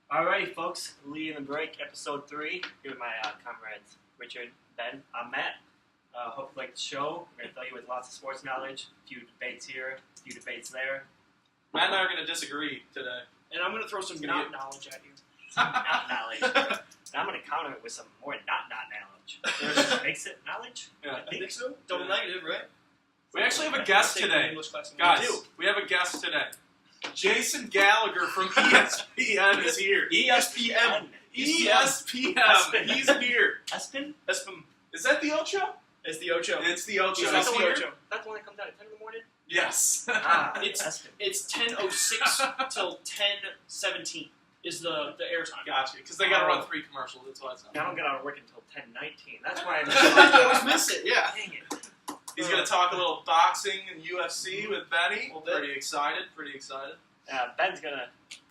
Alrighty, folks. Lee in the Break, episode 3. Here with my comrades Richard, Ben. I'm Matt. Hope you like the show. We're going to fill you with lots of sports knowledge. A few debates here, a few debates there. Matt and I are going to disagree today. And I'm going to throw some not knowledge at you. Some not knowledge. And I'm going to counter it with some more not knowledge. Makes it knowledge? Yeah, I think so. Double negative, right? We actually have a guest today. Guys, we have a guest today. Jason Gallagher from ESPN is here. ESPN. ESPN. He's here. Espin? Is that the Ocho? It's the Ocho. It's the Ocho. He's the Ocho. That's the one that comes out at 10 in the morning? Yes. It's 10:06 till 10:17 is the airtime. Gotcha. Because they got to run 3 commercials. That's why it's not. I don't get out of work until 10:19. That's why I always miss it. Yeah. Dang it. He's going to talk a little boxing and UFC with Benny. Well, Pretty excited. Ben's going to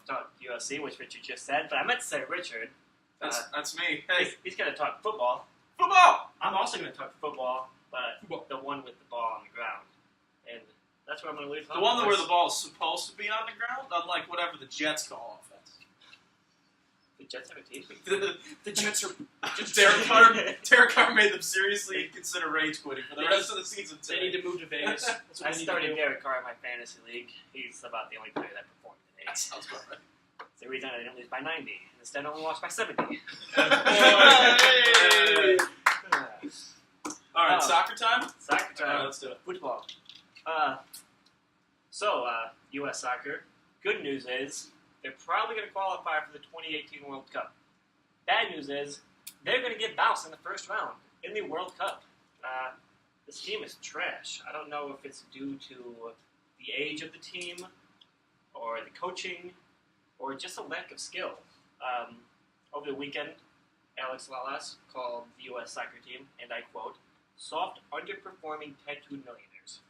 talk UFC, which Richard just said, but I meant to say Richard. That's me. Hey, He's going to talk football. football! I'm also going to talk football, but the one with the ball on the ground. And that's what I'm going to leave. The one where the ball is supposed to be on the ground, unlike whatever the Jets call offense. The Jets have a team? The Jets are. Derek Carr made them seriously consider rage quitting for the rest of the season. They need to move to Vegas. That's what I they need started to do. Derek Carr in my fantasy league. He's about the only player that performed today. That sounds about right. It's the reason I didn't lose by 90. Instead, I only lost by 70. Hey! All right, soccer time? Soccer time. All right, let's do it. Football. U.S. soccer. Good news is they're probably going to qualify for the 2018 World Cup. Bad news is they're going to get bounced in the first round in the World Cup. This team is trash. I don't know if it's due to the age of the team or the coaching or just a lack of skill. Over the weekend, Alex Lalas called the U.S. soccer team, and I quote, soft, underperforming tattooed millionaires.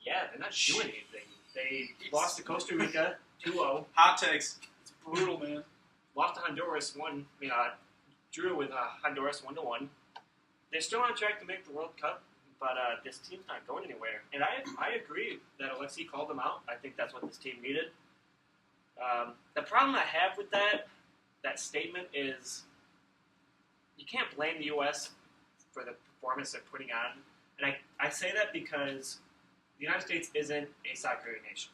Yeah, they're not doing anything. They lost to Costa Rica 2-0. Hot takes. It's brutal, man. Lost to Honduras drew with Honduras 1-1. They're still on track to make the World Cup, but this team's not going anywhere. And I agree that Alexei called them out. I think that's what this team needed. The problem I have with that statement is you can't blame the U.S. for the performance they're putting on. And I say that because the United States isn't a soccer nation.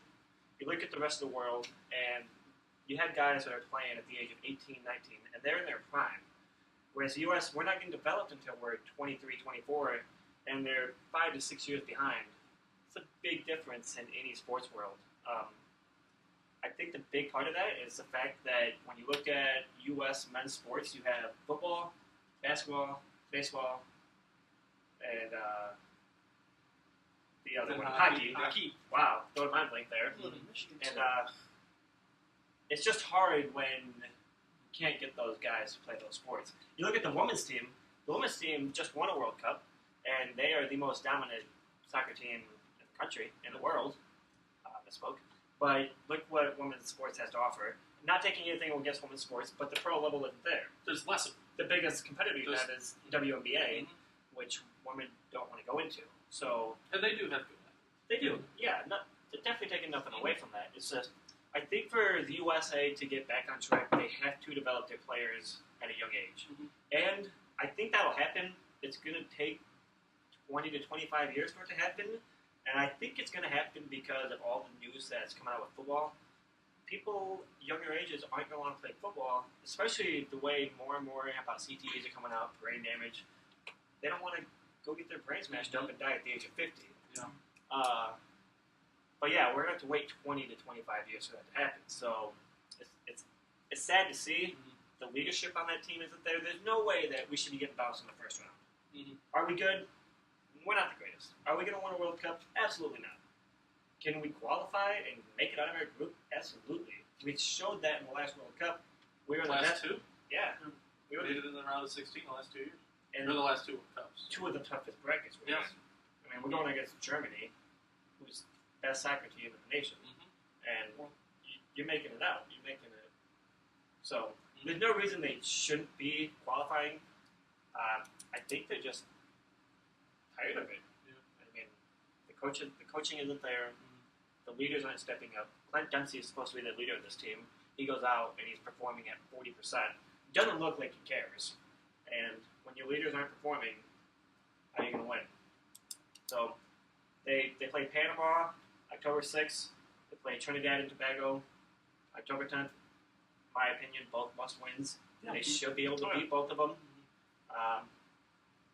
You look at the rest of the world, and you have guys that are playing at the age of 18, 19, and they're in their prime. Whereas the U.S., we're not getting developed until we're 23, 24, and they're 5 to 6 years behind. It's a big difference in any sports world. I think the big part of that is the fact that when you look at U.S. men's sports, you have football, basketball, baseball, and the other one, hockey. Wow, don't mind blank there. And it's just hard when you can't get those guys to play those sports. You look at the women's team. The women's team just won a World Cup, and they are the most dominant soccer team in the country, in the world. Misspoke. But look what women's sports has to offer. Not taking anything against women's sports, but the pro level isn't there. There's less of it. The biggest competitor you have is WNBA, which women don't want to go into. So And they do have good athletes. they do, yeah. They're definitely taking nothing away from that. It's just, I think for the USA to get back on track, they have to develop their players at a young age. And I think that'll happen. It's going to take 20 to 25 years for it to happen. And I think it's going to happen because of all the news that's coming out with football. People younger ages aren't going to want to play football, especially the way more and more about CTEs are coming out, brain damage. They don't want to go get their brains smashed up and die at the age of 50. Yeah. But yeah, we're going to have to wait 20 to 25 years for that to happen. So it's sad to see. The leadership on that team isn't there. There's no way that we should be getting bounced in the first round. Are we good? We're not the greatest. Are we going to win a World Cup? Absolutely not. Can we qualify and make it out of our group? Absolutely. We showed that in the last World Cup. We were the best. Two? Yeah. We were Made it in the round of 16 the last 2 years. and Or the last 2 World Cups. 2 of the toughest brackets. Yeah. I mean, we're going against Germany, who's the best soccer team in the nation. And you're making it out. You're making it. So there's no reason they shouldn't be qualifying. I think they're just tired of it. I mean, the coaching isn't there. the leaders aren't stepping up. Clint Dempsey is supposed to be the leader of this team. He goes out and he's performing at 40%. Doesn't look like he cares. And when your leaders aren't performing, how are you going to win? So they play Panama October 6th. They play Trinidad and Tobago October 10th. My opinion, both must wins. Yeah. They should be able to beat both of them.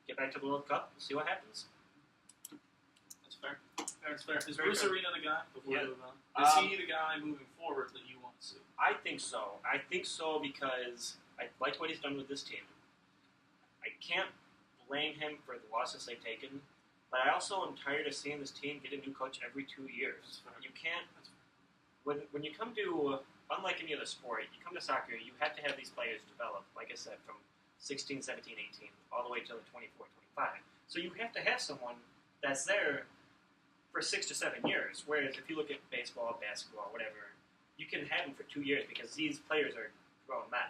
Get back to the World Cup. We'll see what happens. That's fair. That's fair. Is Very Bruce fair. Arena the guy? Before Yeah. we move on? Is he the guy moving forward that you want to see? I think so. I think so because I like what he's done with this team. I can't blame him for the losses they've taken, but I also am tired of seeing this team get a new coach every 2 years. You can't. When you come to, unlike any other sport, you come to soccer, you have to have these players develop, like I said, from 16, 17, 18, all the way till the 24, 25. So you have to have someone that's there for 6 to 7 years. Whereas if you look at baseball, basketball, whatever, you can have them for 2 years because these players are grown men.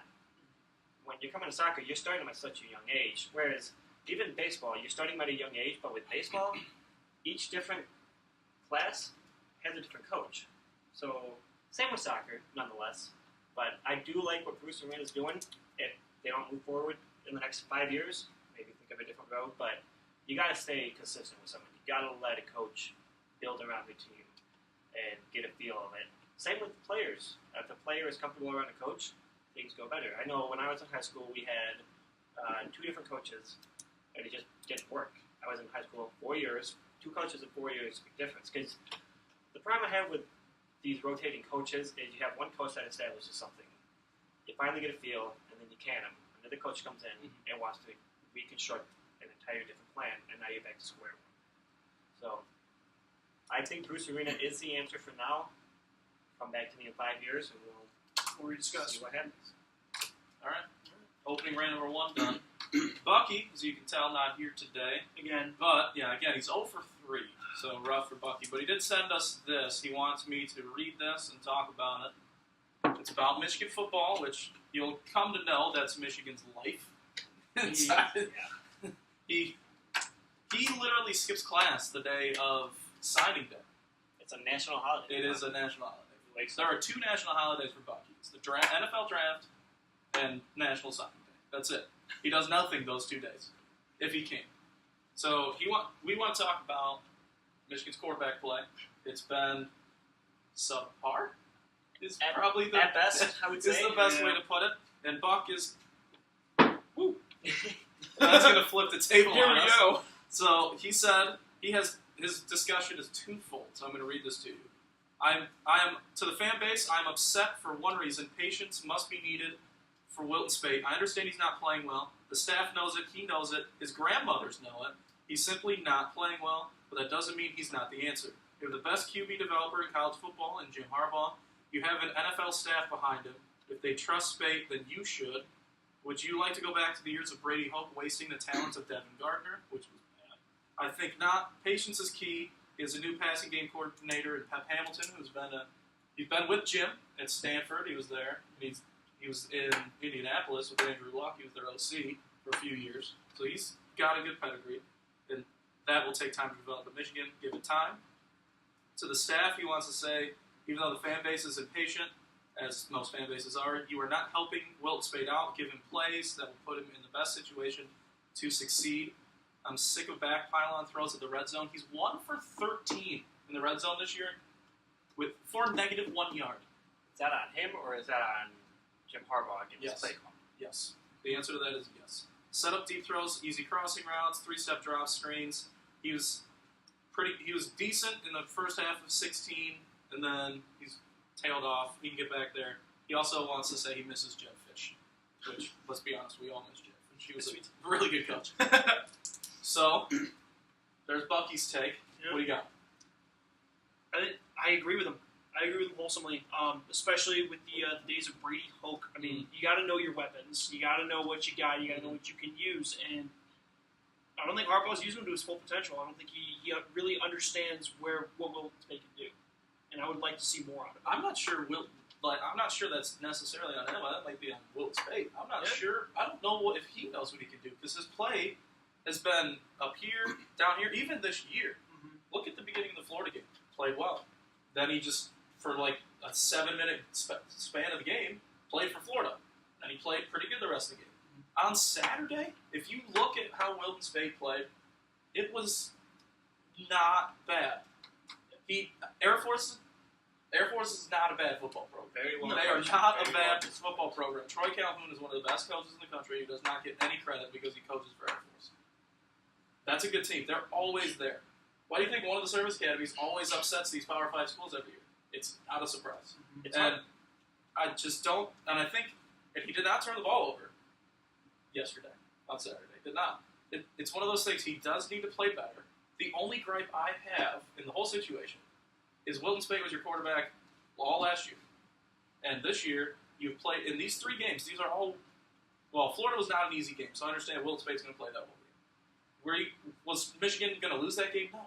When you're coming to soccer, you're starting them at such a young age. Whereas even baseball, you're starting them at a young age, but with baseball, each different class has a different coach. So same with soccer, nonetheless. But I do like what Bruce Arena is doing. If they don't move forward in the next 5 years, maybe think of a different road. But you got to stay consistent with someone. You got to let a coach build around the team and get a feel of it. Same with the players. If the player is comfortable around a coach, things go better. I know when I was in high school, we had 2 different coaches, and it just didn't work. I was in high school 4 years. 2 coaches in 4 years, big difference. Because the problem I have with these rotating coaches is you have one coach that establishes something. You finally get a feel, and then you can them. Another coach comes in and wants to reconstruct an entire different plan, and now you're back to square one. So I think Bruce Arena is the answer for now. Come back to me in 5 years, and we'll discuss see what happens. All right. Opening round number 1 done. Bucky, as you can tell, not here today. again. But, yeah, again, he's 0 for 3. So rough for Bucky. But he did send us this. He wants me to read this and talk about it. It's about Michigan football, which you'll come to know that's Michigan's life. He literally skips class the day of signing day. It's a national holiday. It is a national holiday. There are 2 national holidays for Bucky. It's the NFL draft and National Signing Day. That's it. He does nothing those 2 days, if he can. So we want to talk about Michigan's quarterback play. It's been subpar. At best, I would say. Is the best way to put it. And Buck is... Woo! That's going to flip the table Here on we us. go. So he said his discussion is twofold. So I'm going to read this to you. I am to the fan base. I'm upset for one reason. Patience must be needed for Wilton Spate. I understand he's not playing well. The staff knows it. He knows it. His grandmothers know it. He's simply not playing well, but that doesn't mean he's not the answer. You have the best QB developer in college football in Jim Harbaugh. You have an NFL staff behind him. If they trust Spate, then you should. Would you like to go back to the years of Brady Hoke wasting the talents of Devin Gardner, which was bad? I think not. Patience is key. He has a new passing game coordinator in Pep Hamilton, who's been with Jim at Stanford. He was there. And he was in Indianapolis with Andrew Luck. He was their OC for a few years. So he's got a good pedigree. And that will take time to develop at Michigan. Give it time. To the staff, he wants to say, even though the fan base is impatient, as most fan bases are, you are not helping Wilton Spate out. Give him plays that will put him in the best situation to succeed. I'm sick of back pylon throws at the red zone. He's 1 for 13 in the red zone this year for -1 yard. Is that on him or is that on Jim Harbaugh getting his play call? Yes. The answer to that is yes. Set up deep throws, easy crossing routes, 3-step drop screens. He was decent in the first half of 16, and then he's tailed off. He can get back there. He also wants to say he misses Jeb Fish, which, let's be honest, we all miss Jeb Fish. He was a really good coach. So, there's Bucky's take. Yeah. What do you got? I agree with him. I agree with him wholesomely, especially with the days of Brady Hoke. I mean, you got to know your weapons. You got to know what you got. You got to know what you can use. And I don't think Harbaugh's using him to his full potential. I don't think he really understands what Wilton Spate can do. And I would like to see more out of it. I'm not sure that's necessarily on him. That might be on Wilton Spate. I'm not sure. I don't know if he knows what he can do because his play has been up here, down here, even this year. Mm-hmm. Look at the beginning of the Florida game. Played well. Then he just, for like a 7-minute span of the game, played for Florida. And he played pretty good the rest of the game. On Saturday, if you look at how Wilton Speight played, it was not bad. Air Force is not a bad football program. Very well. They are not a bad football program. Troy Calhoun is one of the best coaches in the country. He does not get any credit because he coaches for Air Force. That's a good team. They're always there. Why do you think one of the service academies always upsets these Power 5 schools every year? It's not a surprise. I just don't. And I think if he did not turn the ball over yesterday on Saturday, did not. It's one of those things. He does need to play better. The only gripe I have in the whole situation is Wilton Speight was your quarterback all last year. And this year, you've played in these 3 games. These are all, well, Florida was not an easy game, so I understand Wilton Spaight's going to play that one game. Was Michigan going to lose that game? No.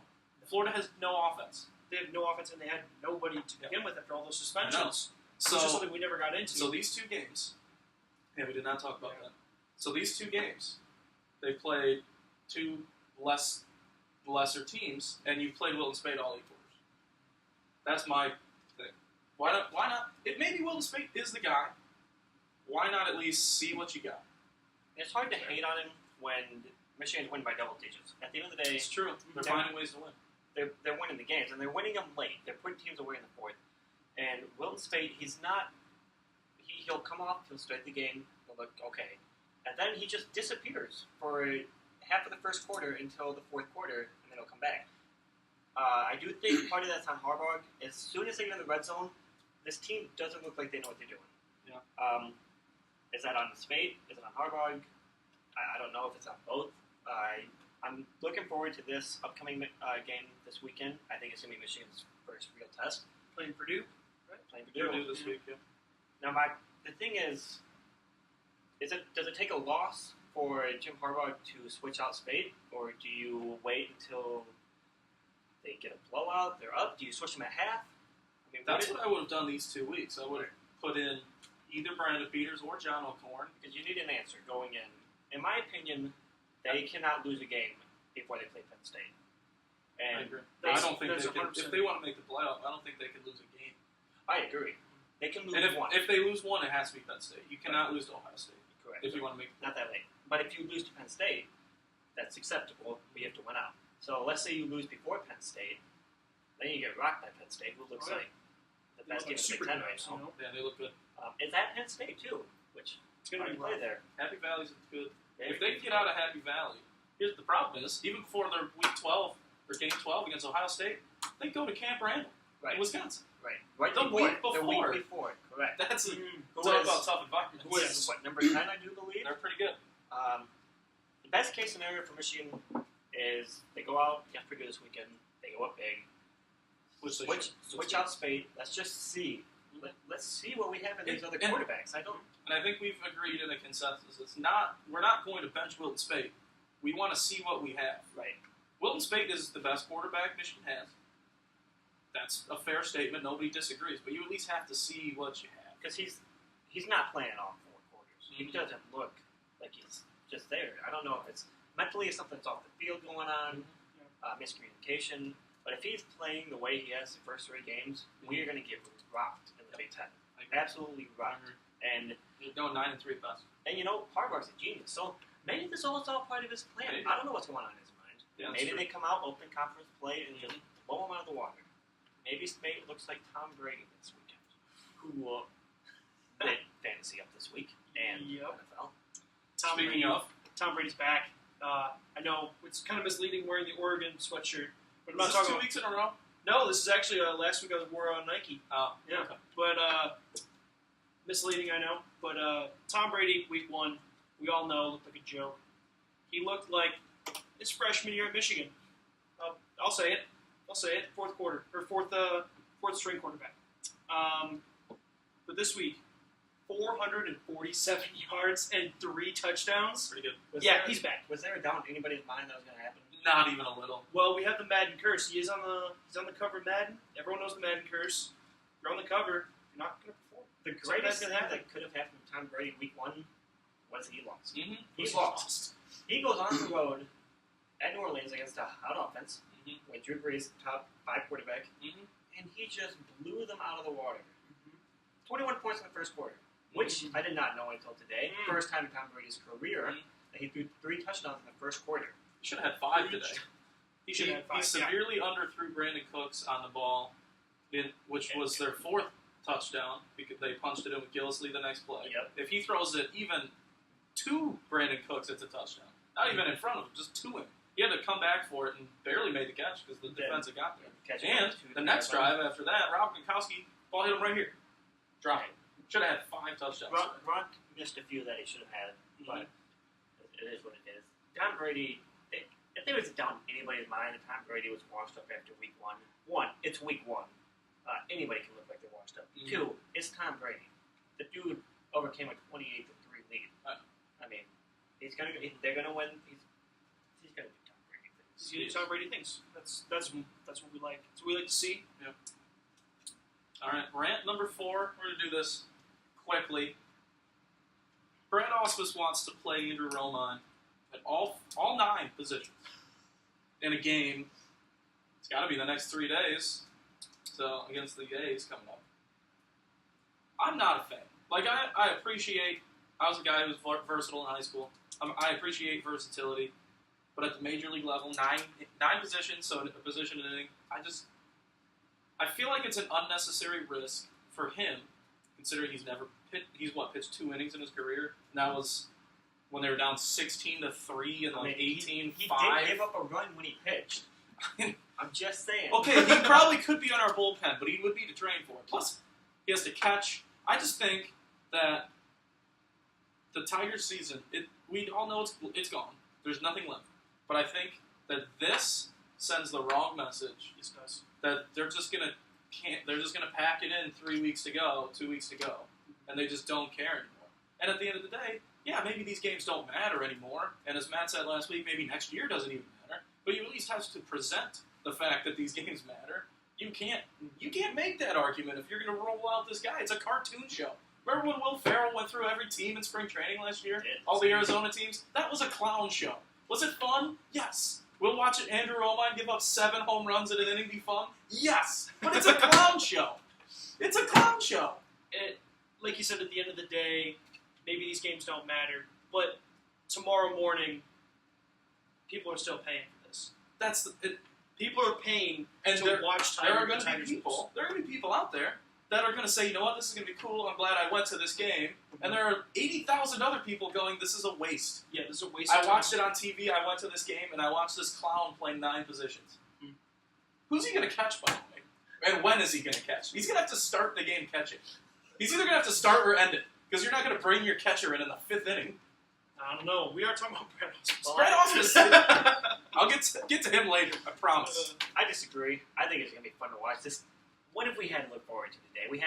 Florida has no offense. They have no offense, and they had nobody to begin with after all those suspensions. So, it's just something we never got into. So these 2 games, we did not talk about that. So these 2 games, they played 2 lesser teams, and you've played Wilton Speight all 8 quarters. That's my thing. Why not? It maybe Wilton Speight is the guy. Why not at least see what you got? It's hard to hate on him when Michigan's winning by double digits. At the end of the day, it's true. They're finding ways to win. They're winning the games, and they're winning them late. They're putting teams away in the 4th. And Wilton Speight, he's not. He'll come off, he'll start the game, he'll look okay, and then he just disappears for half of the first quarter until the 4th quarter, and then he'll come back. I do think part of that's on Harbaugh. As soon as they get in the red zone, this team doesn't look like they know what they're doing. Yeah. Is that on Speight? Is it on Harbaugh? I don't know if it's on both. I'm looking forward to this upcoming game this weekend. I think it's going to be Michigan's first real test. Playing Purdue? Right? Playing Purdue this week, yeah. Now, the thing is does it take a loss for Jim Harbaugh to switch out Speight, or do you wait until they get a blowout, they're up? Do you switch them at half? I mean, that's what I would have done these 2 weeks. I would have put in either Brandon Peters or John O'Corn. Because you need an answer going in. In my opinion, they cannot lose a game before they play Penn State. And I agree. I don't think they can. If they want to make the playoff, I don't think they can lose a game. I agree. They can lose one. If they lose one, it has to be Penn State. You cannot lose to Ohio State. Correct. If you want to make not that late. But if you lose to Penn State, that's acceptable. We have to win out. So let's say you lose before Penn State, then you get rocked by Penn State, who looks like the best team in the Big Ten right now. Yeah, they look good. It's at Penn State too, which it's going to be play there. Happy Valley's good. If they get out of Happy Valley, here's the problem is, even before their week 12 or game 12 against Ohio State, they go to Camp Randall in Wisconsin. Right. The week before. Correct. That's talk about tough environment. Who is number 10, I do believe. They're pretty good. The best case scenario for Michigan is they go out against Purdue this weekend. They go up big. Switch out Speight. Let's just see. Let's see what we have in these other quarterbacks. And I think we've agreed in a consensus. We're not going to bench Wilton Speight. We want to see what we have. Right. Wilton Speight is the best quarterback Michigan has. That's a fair statement. Nobody disagrees. But you at least have to see what you have. Because he's not playing all 4 quarters. He doesn't look like he's just there. I don't know if it's mentally if something's off the field going on, miscommunication. But if he's playing the way he has the first 3 games, we are going to get rocked in the Big Ten. Absolutely rocked. And he's going 9-3 best. And Harbaugh's a genius. So maybe this is all part of his plan. I don't know what's going on in his mind. Yeah, maybe they come out, open conference play, and just blow him out of the water. Maybe Speight looks like Tom Brady this weekend, who did fantasy up this week and NFL. Speaking of, Tom Brady's back. I know it's kind of misleading wearing the Oregon sweatshirt, but I'm not talking 2 weeks in a row. No, this is actually last week I wore on Nike. Oh, yeah, okay. But misleading, I know. But Tom Brady, week 1, we all know looked like a joke. He looked like his freshman year at Michigan. I'll say it. 4th quarter or fourth string quarterback. But this week, 447 yards and 3 touchdowns. Pretty good. He's back. Was there a doubt in anybody's mind that was going to happen? Not even a little. Well, we have the Madden curse. He's on the cover of Madden. Everyone knows the Madden curse. You're on the cover. You're not going to perform. The greatest thing that could have happened to Tom Brady week 1 was he lost. Mm-hmm. He lost. He goes on the road at New Orleans against a hot offense with Drew Brees, top 5 quarterback, and he he just blew them out of the water. 21 points in the first quarter, which I did not know until today. First time in Tom Brady's career that he threw 3 touchdowns in the first quarter. He should have had 5 today. He severely underthrew Brandon Cooks on the ball, which was their 4th touchdown because they punched it in with Gillisley the next play. Yep. If he throws it even to Brandon Cooks, it's a touchdown. Not even in front of him, just to him. He had to come back for it and barely made the catch because the defense had got there. And the next drive after that, Kowalski, ball hit him right here. Dropped it. Should have had 5 touchdowns. Ron missed a few that he should have had, but it is what it is. Tom Brady, if it was down anybody's mind that Tom Brady was washed up after week 1, it's week 1. Anybody can look like they're washed up. 2, it's Tom Brady. The dude overcame a 28-3 lead. I mean, they're gonna win. He's gonna do Tom Brady things. He's gonna do Tom Brady things. That's what we like. That's what we like to see. Yep. All right, rant number 4. We're gonna do this quickly. Brad Ausmus wants to play Andrew Romine at all 9 positions in a game. It's got to be the next 3 days. So against the A's coming up. I'm not a fan. Like I appreciate. I was a guy who was versatile in high school. I appreciate versatility, but at the major league level, 9 positions, so a position in an inning. I feel like it's an unnecessary risk for him, considering he's pitched 2 innings in his career, and that was when they were down 16-3 and 18-5. He did give up a run when he pitched. I'm just saying. Okay, he probably could be on our bullpen, but he would be to train for it. Plus, he has to catch. I just think that the Tigers season, we all know it's gone. There's nothing left. But I think that this sends the wrong message. This does. That they're just gonna pack it in 3 weeks to go, 2 weeks to go, and they just don't care anymore. And at the end of the day, yeah, maybe these games don't matter anymore. And as Matt said last week, maybe next year doesn't even matter. But you at least have to present the fact that these games matter. You can't make that argument if you're going to roll out this guy. It's a cartoon show. Remember when Will Ferrell went through every team in spring training last year? All the Arizona teams? That was a clown show. Was it fun? Yes. Will watching Andrew Romine give up 7 home runs in an inning be fun? Yes. But it's a clown show. It's a clown show. Like you said, at the end of the day, maybe these games don't matter. But tomorrow morning, people are still paying for this. People are paying to watch Tigers. There are going to be people out there that are going to say, you know what, this is going to be cool. I'm glad I went to this game. And there are 80,000 other people going, this is a waste. Yeah, this is a waste. I watched it on TV. I went to this game, and I watched this clown play 9 positions. Who's he going to catch, by the way? And when is he going to catch? He's going to have to start the game catching. He's either going to have to start or end it, because you're not going to bring your catcher in the 5th inning. I don't know. We are talking about Brad Ausmus. Brad Ausmus. I'll get to him later. I promise. I disagree. I think it's gonna be fun to watch this. What if we had to look forward to today? We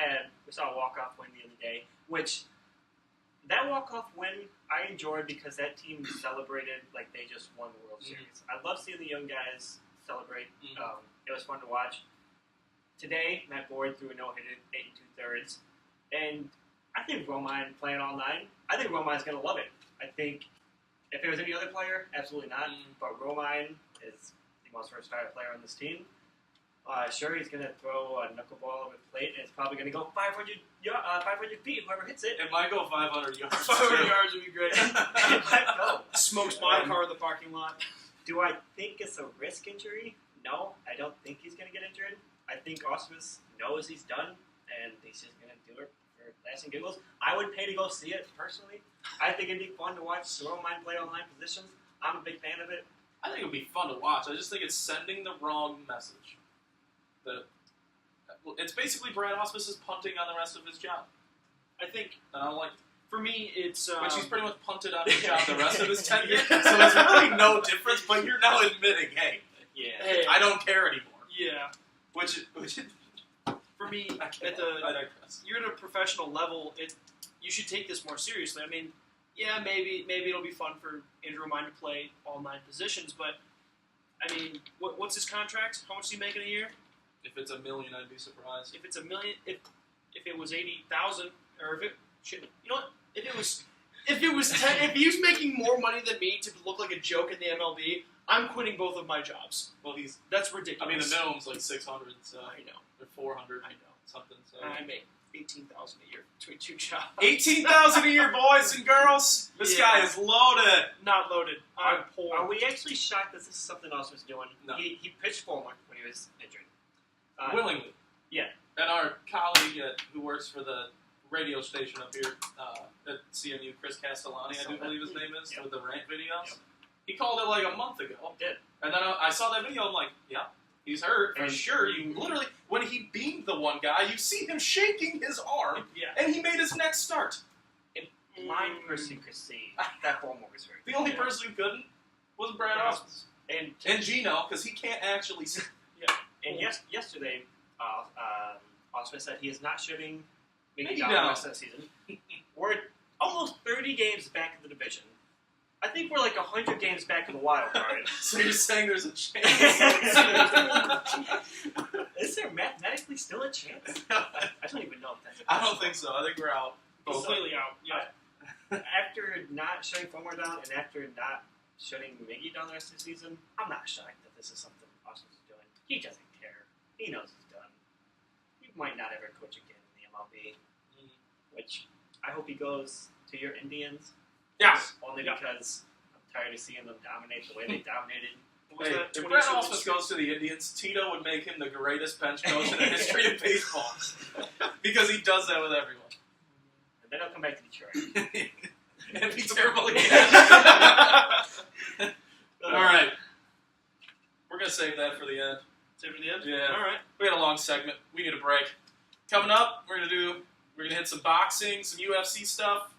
saw a walk-off win the other day, which that walk-off win I enjoyed because that team celebrated like they just won the World Series. I love seeing the young guys celebrate. It was fun to watch. Today, Matt Boyd threw a no-hitter, 8 2/3, and I think Romine playing all 9. I think Romine's gonna love it. I think if it was any other player, absolutely not. But Romine is the most versatile player on this team. Sure, he's going to throw a knuckleball over the plate, and it's probably going to go 500 feet, whoever hits it. It might go 500 yards. 500 yards would be great. It might go. Smokes my car in the parking lot. Do I think it's a risk injury? No, I don't think he's going to get injured. I think Ausmus knows he's done, and he's just going to do it for laughs and giggles. I would pay to go see it, personally. I think it'd be fun to watch Romine play all 9 positions. I'm a big fan of it. I think it would be fun to watch. I just think it's sending the wrong message. It's basically Brad Ausmus is punting on the rest of his job. I think, and I like. For me, it's which he's pretty much punted on his job the rest of his tenure. So there's really no difference. But you're now admitting, hey, I don't care anymore. Yeah. Which for me, you're at a professional level. You should take this more seriously. I mean, yeah, maybe it'll be fun for Andrew Romine to play all 9 positions, but I mean, what's his contract? How much is he making a year? If it's $1 million, I'd be surprised. If it's $1 million, if it was 80,000, or if it should, you know what? If it was if it was if he was making more money than me to look like a joke in the MLB, I'm quitting both of my jobs. Well, that's ridiculous. I mean, the minimum's like 600. So I know. Or 400. I know. Something. So. I make $18,000 a year between 2 jobs. $18,000 a year, boys and girls. This guy is loaded. Not loaded. I'm poor. Are we actually shocked that this is something else was doing? No. He pitched for him when he was injured. Willingly. Yeah. And our colleague who works for the radio station up here at CMU, Chris Castellani, I do believe his name is, with the rant videos. Yep. He called it like a month ago. Did. And then I saw that video, I'm like, yeah, he's hurt for sure. You literally, when he beamed the one guy, you see him shaking his arm, and he made his next start. My person could see that Baltimore was hurt. The only person who couldn't was Brad Ausmus. And Gino, because he can't actually see. Yeah. And yesterday, Ausmus said he is not shooting Mickey down the rest of the season. We're almost 30 games back in the division. I think we're like 100 games back in the wild card. So you're saying there's a chance? Is there mathematically still a chance? I don't even know if that's I don't think so. I think we're out. Completely out. Yeah. After not shutting Fulmer down and after not shutting Miggy down the rest of the season, I'm not shocked that this is something Austin is doing. He doesn't care. He knows he's done. He might not ever coach again in the MLB, which I hope he goes to your Indians. Yeah. Only because I'm tired of seeing them dominate the way they dominated. Hey, if Brad Ausmus goes to the Indians, Tito would make him the greatest bench coach in the history of baseball. Because he does that with everyone. And then I'll come back to Detroit. And be terrible again. All right. We're going to save that for the end. Save it for the end? Yeah. All right. We had a long segment. We need a break. Coming up, we're going to hit some boxing, some UFC stuff,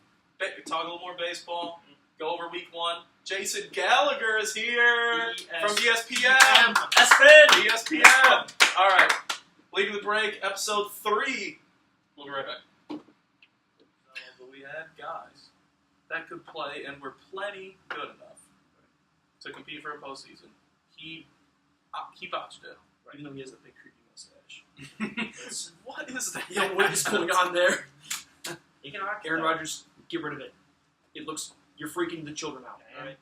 talk a little more baseball, go over week 1. Jason Gallagher is here from ESPN. ESPN. All right. Leading the break, episode 3. We'll be right back. But we had guys that could play and were plenty good enough to compete for a postseason. He botched it. Right. Even though he has a big creepy mustache. What is that? Yeah, what is going on there? You can argue Aaron that. Rodgers, get rid of it. It looks, you're freaking the children out. Yeah. Right?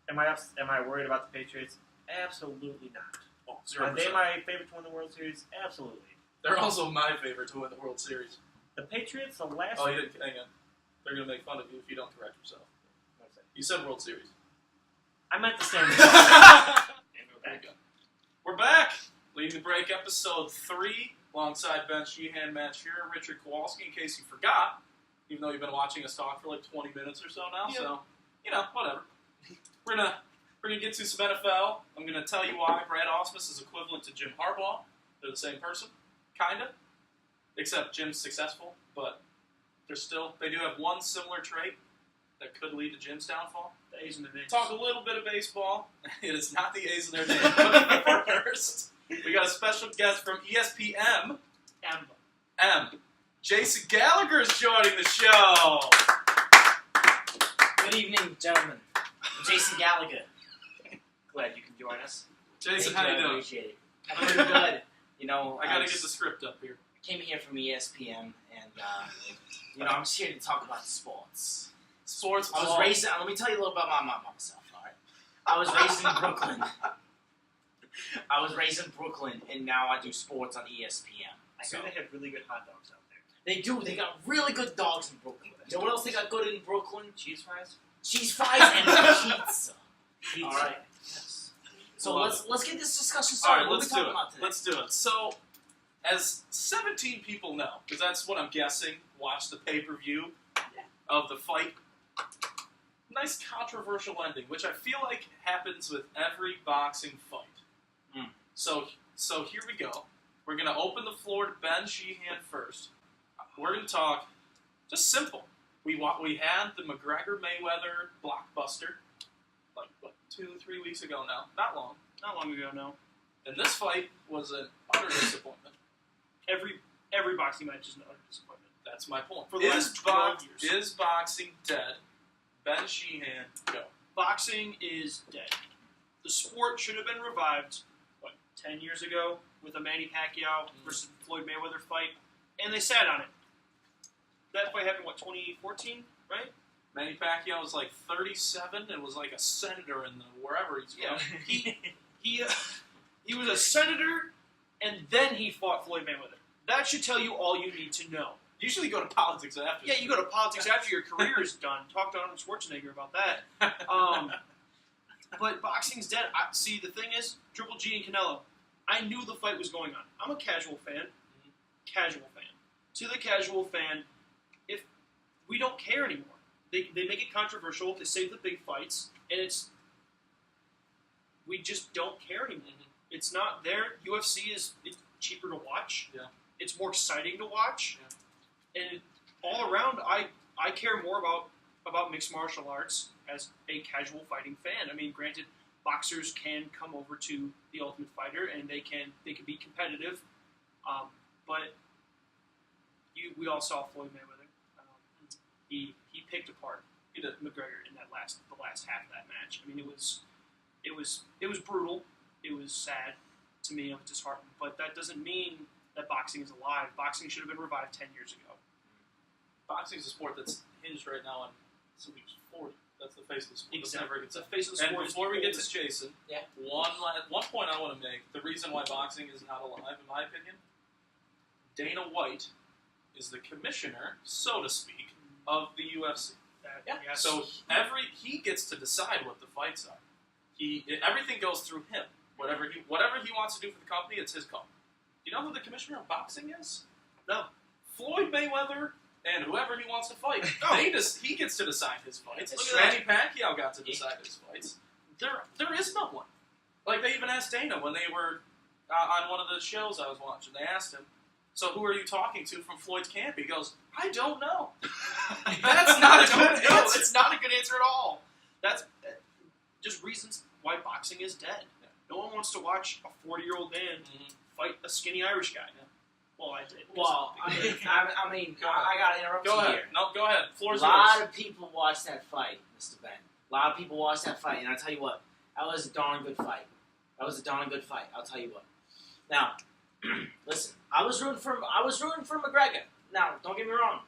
Am I worried about the Patriots? Absolutely not. Oh, Are 0%. they my favorite to win the World Series? Absolutely. They're also my favorite to win the World Series. The Patriots, the last. Oh, you didn't. Hang on. They're going to make fun of you if you don't correct yourself. You said World Series. I meant the same. And we're back. We're back. Leading the break, episode 3, alongside Ben Sheehan, Matt Scherer, Richard Kowalski. In case you forgot, even though you've been watching us talk for like 20 minutes or so now, so whatever. We're gonna get to some NFL. I'm gonna tell you why Brad Ausmus is equivalent to Jim Harbaugh. They're the same person, kinda, except Jim's successful, but they do have one similar trait that could lead to Jim's downfall. The A's in their names. Talk a little bit of baseball. It is not the A's in their name. But first, we got a special guest from ESPN. M. Jason Gallagher is joining the show. Good evening, gentlemen. I'm Jason Gallagher. Glad you can join us. Jason, Thank how you, you I doing? appreciate it. I'm pretty good. You know, I gotta get the script up here. I came here from ESPN, and I'm just here to talk about sports. Sports. I was raised. Let me tell you a little about myself. All right. I was raised in Brooklyn. And now I do sports on ESPN. I heard they have really good hot dogs out there. They do. They got really good dogs in Brooklyn. You know what else they got good in Brooklyn? Cheese fries? Cheese fries and pizza. Pizza. All right. Yes. So let's get this discussion All started. right, What are let's we do talking it. about today? Let's do it. So, as 17 people know, because that's what I'm guessing, watch the pay-per-view of the fight. Nice controversial ending, which I feel like happens with every boxing fight. Mm. So here we go. We're going to open the floor to Ben Sheehan first. We're going to talk just simple. We had the McGregor-Mayweather blockbuster, like, 2-3 weeks ago now. Not long. Not long ago, no. And this fight was an utter disappointment. Every boxing match is an utter disappointment. That's my point. For the last 12 years. Is boxing dead? Ben Sheehan, go. Boxing is dead. The sport should have been revived, 10 years ago with a Manny Pacquiao versus Floyd Mayweather fight, and they sat on it. That fight happened, 2014? right? Manny Pacquiao was like 37 and was like a senator in the wherever he's from. Yeah. He was a senator, and then he fought Floyd Mayweather. That should tell you all you need to know. Usually go to politics after. Yeah, you go to politics after your career is done. Talk to Arnold Schwarzenegger about that. But boxing's dead. See, the thing is, Triple G and Canelo, I knew the fight was going on. I'm a casual fan. Casual fan. To the casual fan, if we don't care anymore. They make it controversial to save the big fights, and we just don't care anymore. It's not there. UFC it's cheaper to watch. Yeah. It's more exciting to watch. Yeah. And all around, I care more about mixed martial arts as a casual fighting fan. I mean, granted, boxers can come over to the Ultimate Fighter and they can be competitive, but we all saw Floyd Mayweather. He picked apart McGregor in the last half of that match. I mean, it was brutal. It was sad to me. I was disheartened. But that doesn't mean that boxing is alive. Boxing should have been revived 10 years ago. Boxing is a sport that's hinged right now on somebody who's 40. That's the face of the sport. Exactly. It's the face of the sport. And before we get to Jason, Yeah. one point I want to make. The reason why boxing is not alive, in my opinion, Dana White is the commissioner, so to speak, of the UFC. Yes. So he gets to decide what the fights are. Everything goes through him. Whatever he wants to do for the company, it's his call. Do you know who the commissioner of boxing is? No. Floyd Mayweather and whoever he wants to fight. Oh. He gets to decide his fights. Look at Manny Pacquiao got to decide his fights. There is no one. Like, they even asked Dana when they were on one of the shows I was watching. They asked him, so who are you talking to from Floyd's camp? He goes, I don't know. That's not a good answer. It's not a good answer at all. That's just reasons why boxing is dead. Yeah. No one wants to watch a 40-year-old man fight a skinny Irish guy. Yeah. Well, I did. Well, I mean, I gotta interrupt Go you ahead. here. No, go ahead. A Floor's lot yours. of people watched that fight, Mr. Ben. A lot of people watched that fight, and I tell you what, that was a darn good fight. I'll tell you what. Now, listen, I was rooting for McGregor. Now, don't get me wrong.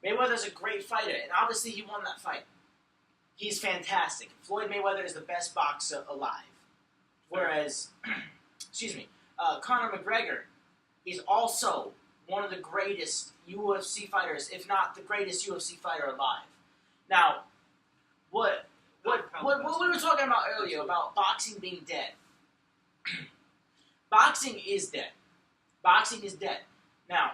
Mayweather's a great fighter, and obviously he won that fight. He's fantastic. Floyd Mayweather is the best boxer alive. Whereas, Conor McGregor is also one of the greatest UFC fighters, if not the greatest UFC fighter alive. Now, what we were talking about earlier about boxing being dead. Boxing is dead. Boxing is dead. Now,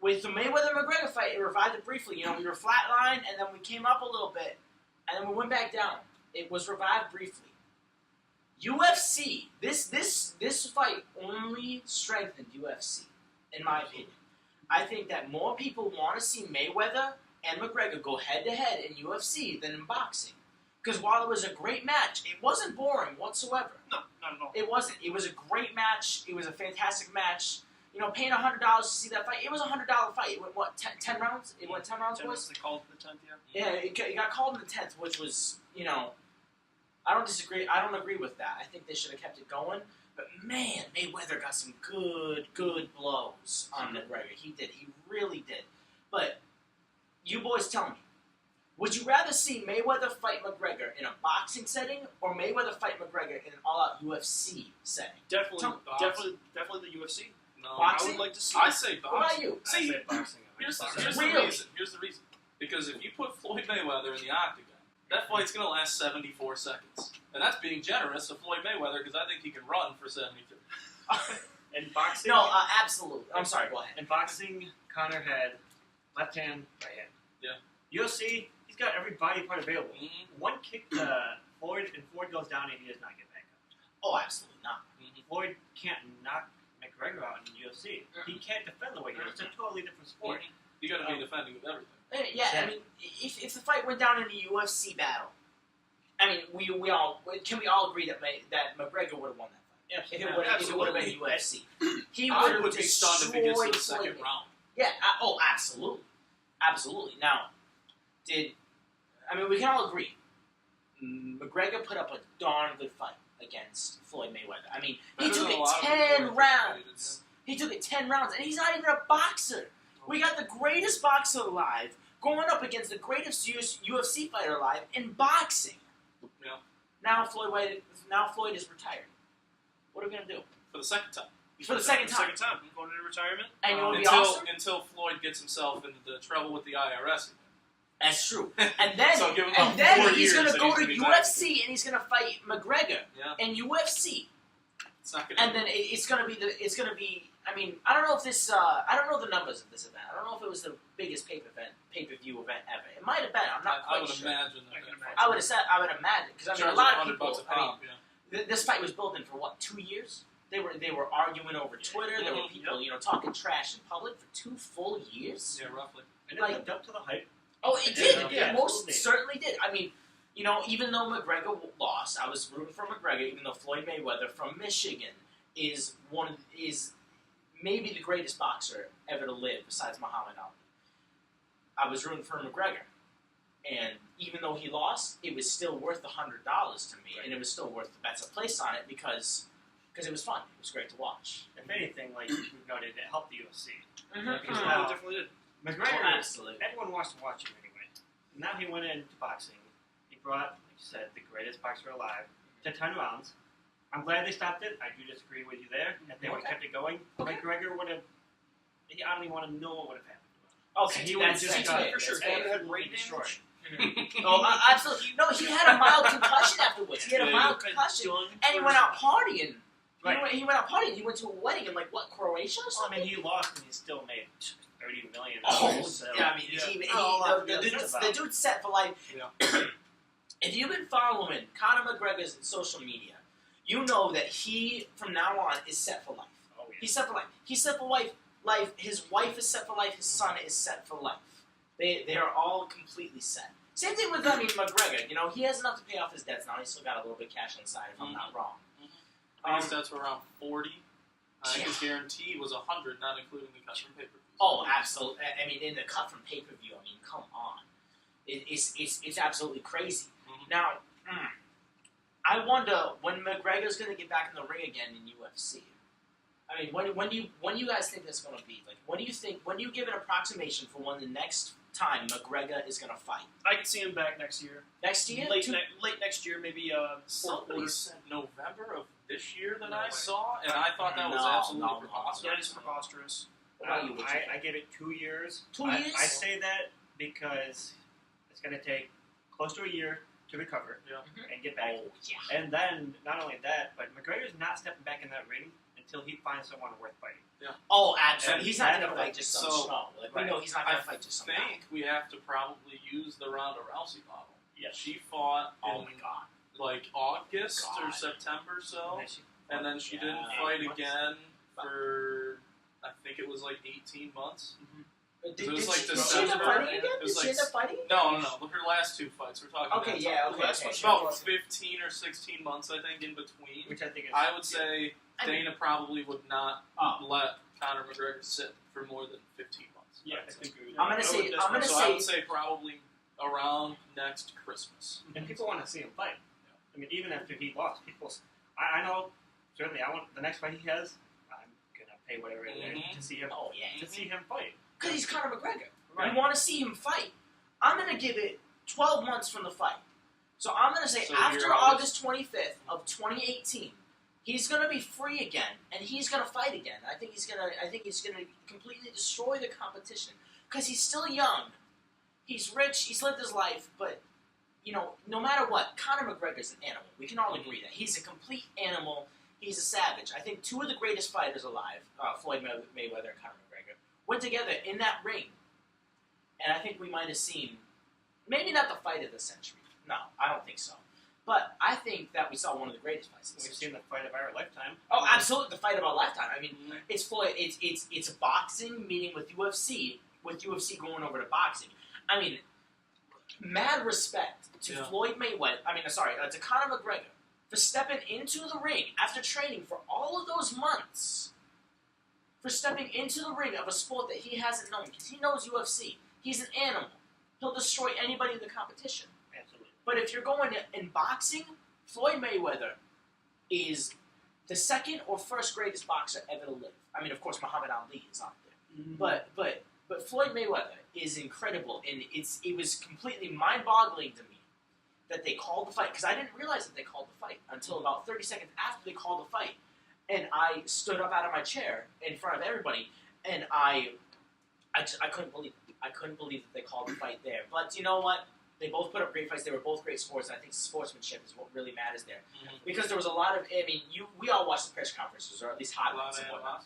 with the Mayweather-McGregor fight, it revived it briefly. You know, we were flatlined, and then we came up a little bit, and then we went back down. It was revived briefly. UFC, this fight only strengthened UFC, in my opinion. I think that more people want to see Mayweather and McGregor go head-to-head in UFC than in boxing. Because while it was a great match, it wasn't boring whatsoever. No, not at all. It wasn't. It was a great match. It was a fantastic match. You know, paying $100 to see that fight, it was a $100 fight. It went, what, 10 rounds? It went 10 rounds, boys? They called it the 10th, Yeah, it got called in the 10th, which was, you know, I don't disagree. I don't agree with that. I think they should have kept it going. But, man, Mayweather got some good blows on McGregor. He did. He really did. But you boys tell me, would you rather see Mayweather fight McGregor in a boxing setting or Mayweather fight McGregor in an all-out UFC setting? Definitely the UFC. No, Boxing? I would like to see. I say boxing. What about you? I say boxing. Here's the Really? reason. Here's the reason. Because if you put Floyd Mayweather in the octagon, that fight's going to last 74 seconds. And that's being generous of Floyd Mayweather because I think he can run for 72. In boxing, No, absolutely. I'm sorry, go ahead. in boxing, Conor had left hand, right hand. Yeah. UFC, he's got every body part available. Mm-hmm. One kick Floyd, and Floyd goes down, and he does not get back up. Oh, absolutely not. Floyd can't knock McGregor out in the UFC. He can't defend the way he does. It's a totally different sport. You got to be defending with everything. Yeah, I mean, if the fight went down in a UFC battle, I mean, we all agree that McGregor would have won that fight. Yeah, If it would have been UFC, he I would would have be stunned if he gets to the destroyed second Floyd. round. Yeah. Absolutely. Now, we can all agree, McGregor put up a darn good fight against Floyd Mayweather. I mean, he Better took than it a lot of 10 people rounds. He took it 10 rounds, and he's not even a boxer. We got the greatest boxer alive going up against the greatest UFC fighter alive in boxing. Yeah. Now Floyd is retired. What are we gonna do? For the second time. For the second time. Going into retirement. And you want to be until awesome? until Floyd gets himself into the trouble with the IRS. That's true. And then, So give him and about then 4 he's years gonna and go he's to gonna be back. UFC and he's gonna fight McGregor Yeah. in UFC. It's not gonna And then it's gonna be. I mean, I don't know if this. I don't know the numbers of this event. I don't know if it was the biggest pay-per-view event ever. It might have been. I'm not I quite would sure. imagine. I can imagine. I would have said. I would imagine because I mean, a Charge lot of $100 people. a I mean, pop, yeah. this fight was building for what, 2 years? They were arguing over Twitter. There were people talking trash in public for 2 full years. Yeah, roughly. And it Like- lived up to the hype. Oh, it did. Yeah, It most absolutely. certainly did. I mean, even though McGregor lost, I was rooting for McGregor. Even though Floyd Mayweather from Michigan is maybe the greatest boxer ever to live, besides Muhammad Ali. I was rooting for McGregor, and even though he lost, it was still worth $100 to me, and it was still worth the bets I placed on it because it was fun. It was great to watch. If anything, like you noted, it helped the UFC. It Now- definitely did. McGregor, Oh, absolutely. everyone wants to watch him anyway. Now he went into boxing. He brought, like you said, the greatest boxer alive to 10 rounds. I'm glad they stopped it. I do disagree with you there. If they would have kept it going, Okay. McGregor would have. I don't even want to know what would have happened. Okay, He would have that's just fair. got for sure. That's fair. He had brain destroyed. damage. Oh, absolutely. No, he had a mild concussion afterwards. He had a mild concussion, and he went out partying. Right. He went out partying. He went to a wedding in Croatia or Well, I something. mean, he lost and he still made $30 million. Oh, So. yeah, I mean, the dude's set for life. Yeah. If you've been following Conor McGregor's social media, you know that he, from now on, is set for life. Oh, yeah. He's set for life. He's set for life. His wife is set for life. His son is set for life. They are all completely set. Same thing with McGregor. He has enough to pay off his debts now. He's still got a little bit of cash on the side, if I'm not wrong. I guess that's around 40. I think his Yeah. guarantee was 100, not including the cut from paper. Oh, absolutely. I mean, in the cut from pay-per-view, I mean, come on. It's absolutely crazy. Mhm. Now, I wonder when McGregor's going to get back in the ring again in UFC. I mean, when do you guys think that's going to be? Like, when do you give an approximation for when the next time McGregor is going to fight? I can see him back next year. Next year? Late next year, maybe fourth Somebody quarter. said November of this year that No I way. saw, and I thought that was No, absolutely no. preposterous. That is preposterous. What about you? What you I give it 2 years. 2 I years? say that because it's going to take close to a year to recover and get back. Oh, yeah. And then, not only that, but McGregor's not stepping back in that ring until he finds someone worth fighting. Oh, absolutely. And He's not going to that- fight just some so- schmo. Like, we right. know he's not going I to fight just some I guy. think we have to probably use the Ronda Rousey model. Yes. She fought Oh, in my God. like August or God. September or so, And she- and then she didn't Yeah. fight 8 months. again for I think it was like 18 months. Did It was like she end up December. fighting again? It was Did she like end up fighting again? No. Her last 2 fights. We're talking. Okay, about yeah, okay. last okay. one. About 15 or 16 months, I think, in between. Which I think is. I would say I mean- Dana probably would not Oh. let Conor McGregor sit for more than 15 months. Yeah, I'd I say. think we- I'm gonna I say. would- I'm gonna So I say. would say probably around next Christmas. And people want to see him fight. I mean, even after he lost, I know, certainly, I want the next fight he has, I'm going to pay whatever it is Mhm. to see him Oh yeah. to see him fight. Because he's Conor McGregor. Right. We want to see him fight. I'm going to give it 12 months from the fight. So I'm going to say So after you're August 25th of 2018, he's going to be free again, and he's going to fight again. I think he's going to completely destroy the competition because he's still young. He's rich. He's lived his life, but no matter what, Conor McGregor's an animal. We can all agree that he's a complete animal. He's a savage. I think 2 of the greatest fighters alive, Floyd Mayweather and Conor McGregor, went together in that ring. And I think we might have seen, maybe not the fight of the century. No, I don't think so. But I think that we saw one of the greatest fights of the We've century. seen the fight of our lifetime. Oh, absolutely, the fight of our lifetime. I mean, Mhm. it's Floyd. It's boxing meeting with UFC, with UFC going over to boxing. I mean, mad respect to Yeah. Floyd Mayweather. To Conor McGregor for stepping into the ring after training for all of those months. For stepping into the ring of a sport that he hasn't known, because he knows UFC. He's an animal. He'll destroy anybody in the competition. Absolutely. But if you're going in boxing, Floyd Mayweather is the second or first greatest boxer ever to live. I mean, of course, Muhammad Ali is out there. But But Floyd Mayweather is incredible, and it was completely mind-boggling to me that they called the fight, because I didn't realize that they called the fight until about 30 seconds after they called the fight, and I stood up out of my chair in front of everybody, and I couldn't believe it. I couldn't believe that they called the fight there. But you know what? They both put up great fights. They were both great sports, and I think sportsmanship is what really matters there. Mm-hmm. Because there was a lot of, we all watched the press conferences, or at least highlights and whatnot.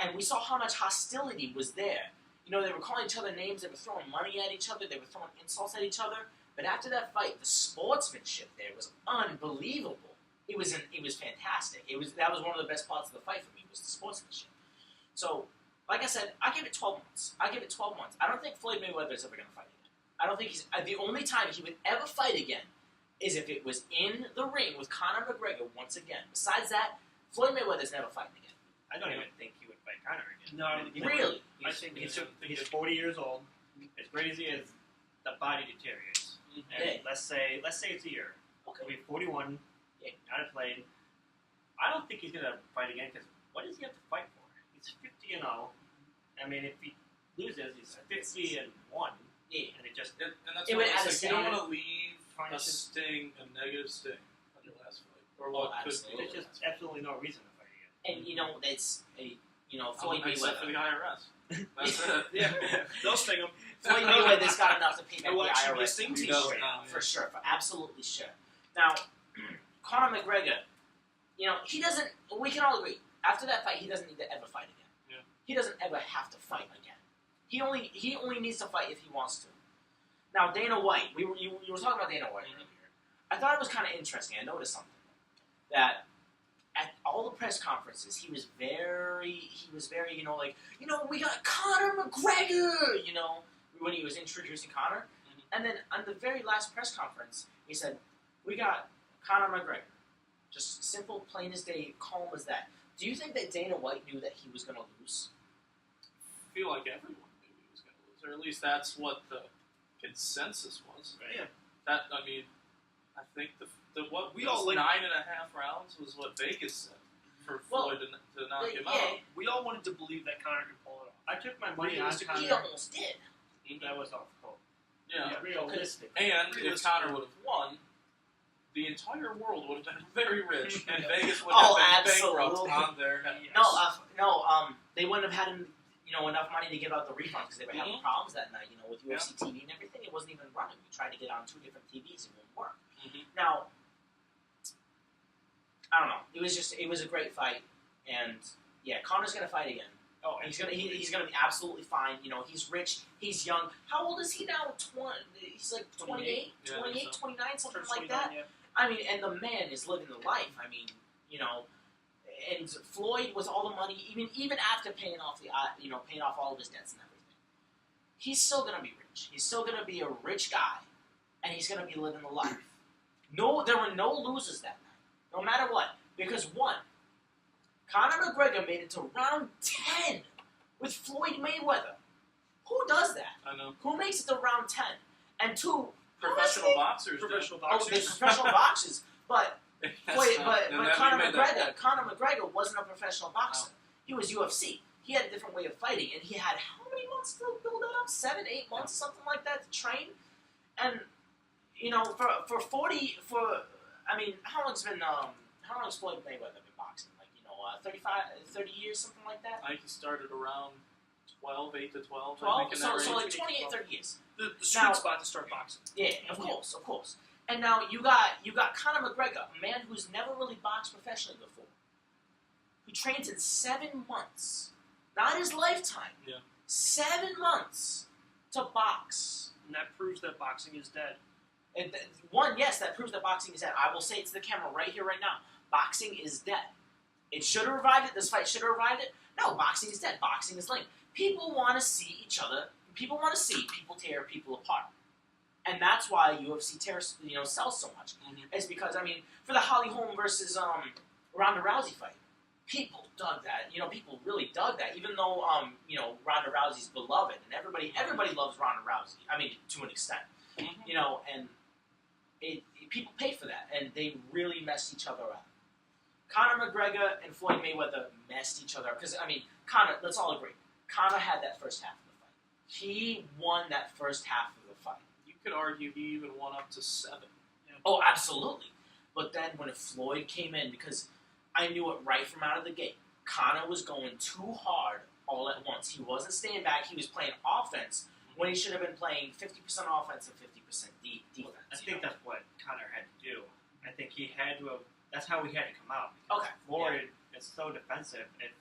And we saw how much hostility was there. They were calling each other names, they were throwing money at each other, they were throwing insults at each other. But after that fight, the sportsmanship there was unbelievable. It was fantastic. That was one of the best parts of the fight for me, was the sportsmanship. So, like I said, I give it 12 months. I don't think Floyd Mayweather is ever going to fight again. I don't think the only time he would ever fight again is if it was in the ring with Conor McGregor once again. Besides that, Floyd Mayweather's never fighting again. I don't even think he would fight Conor again. No, Really? I think he's 40 years old. As great as he is, the body deteriorates. And let's say it's a year. Okay. He'll be 41. Yeah. Not played. I don't think he's gonna fight again because what does he have to fight for? He's 50-0. If he loses, he's 50-1. Yeah. And it just And that's It what would I add a was like, you don't sting. want to leave a sting, a negative sting on your last fight, or what could be. there's just absolutely no reason to fight again. And Floyd Except for the Mayweather. IRS. That's it. Yeah, they'll sting him. Floyd Mayweather's got enough to pay back It will the actually be a IRS. sting He team. does Sure, now, for sure, for absolutely sure. Now, Conor McGregor, he doesn't. We can all agree. After that fight, he doesn't need to ever fight again. Yeah. He doesn't ever have to fight again. He only needs to fight if he wants to. Now, Dana White, you were talking about Dana White earlier. I thought it was kind of interesting. I noticed something that at all the press conferences, he was very, we got Conor McGregor, when he was introducing Conor. And then on the very last press conference, he said, we got Conor McGregor. Just simple, plain as day, calm as that. Do you think that Dana White knew that he was going to lose? I feel like everyone knew he was going to lose, or at least that's what the consensus was. Yeah. I think what We was all like- 9.5 rounds was what Vegas said for Floyd to knock him out. We all wanted to believe that Conor could pull it off. I took my money on Realistically, He Conor. almost did. That was off hope. Yeah. Realistic. And if Conor would have won, the entire world would have been very rich, and Vegas would have been bankrupt absolutely. on their head. No, they wouldn't have had him, enough money to give out the refunds because they were having Mhm. problems that night, with UFC TV and everything. It wasn't even running. We tried to get on 2 different TVs, it wouldn't work. Mhm. Now, I don't know. It was a great fight, and yeah, Conor's gonna fight again. Oh, He's gonna be absolutely fine. He's rich, he's young. How old is he now? He's like 28, 28, 29, something Turns like 29, that. yeah. And the man is living the life. And Floyd with all the money, even after paying off all of his debts and everything, he's still gonna be rich. He's still gonna be a rich guy, and he's gonna be living the life. No, there were no losers that night, no matter what, because one, Conor McGregor made it to round 10 with Floyd Mayweather. Who does that? I know. Who makes it to round 10? And two, Professional boxers. Professional oh, boxers. the professional boxers, but but and then Conor we made that McGregor, point. Conor McGregor wasn't a professional boxer. He was UFC. He had a different way of fighting, and he had how many months to build that up? 7, 8 months, something like that, to train. And for how long's Floyd Mayweather been boxing? 30 years, something like that. I think he started around 8 to 12. 12, so range. like 28, 30 years. The sweet Now- spot to start boxing. Yeah, of course. And now you got Conor McGregor, a man who's never really boxed professionally before, who trains in 7 months, not his lifetime. Yeah. 7 months to box. And that proves that boxing is dead. And that proves that boxing is dead. I will say it to the camera right here, right now. Boxing is dead. It should have revived it. This fight should have revived it. No, boxing is dead. Boxing is lame. People want to see each other. People want to see people tear people apart. And that's why UFC sells so much. Mhm. It's because, for the Holly Holm versus Ronda Rousey fight, people dug that. People really dug that. Even though, Ronda Rousey's beloved, and everybody loves Ronda Rousey. To an extent. Mhm. And people pay for that, and they really messed each other up. Conor McGregor and Floyd Mayweather messed each other up. Because, Conor, let's all agree, Conor had that first half of the fight. he won that first half of the fight. You could argue he even won up to 7. Oh, absolutely. But then when Floyd came in, because I knew it right from out of the gate, Conor was going too hard all at once. He wasn't staying back. He was playing offense when he should have been playing 50% offense and 50% defense. I think that's what Conor had to do. I think he had to have. That's how he had to come out. Okay. Floyd is so defensive. If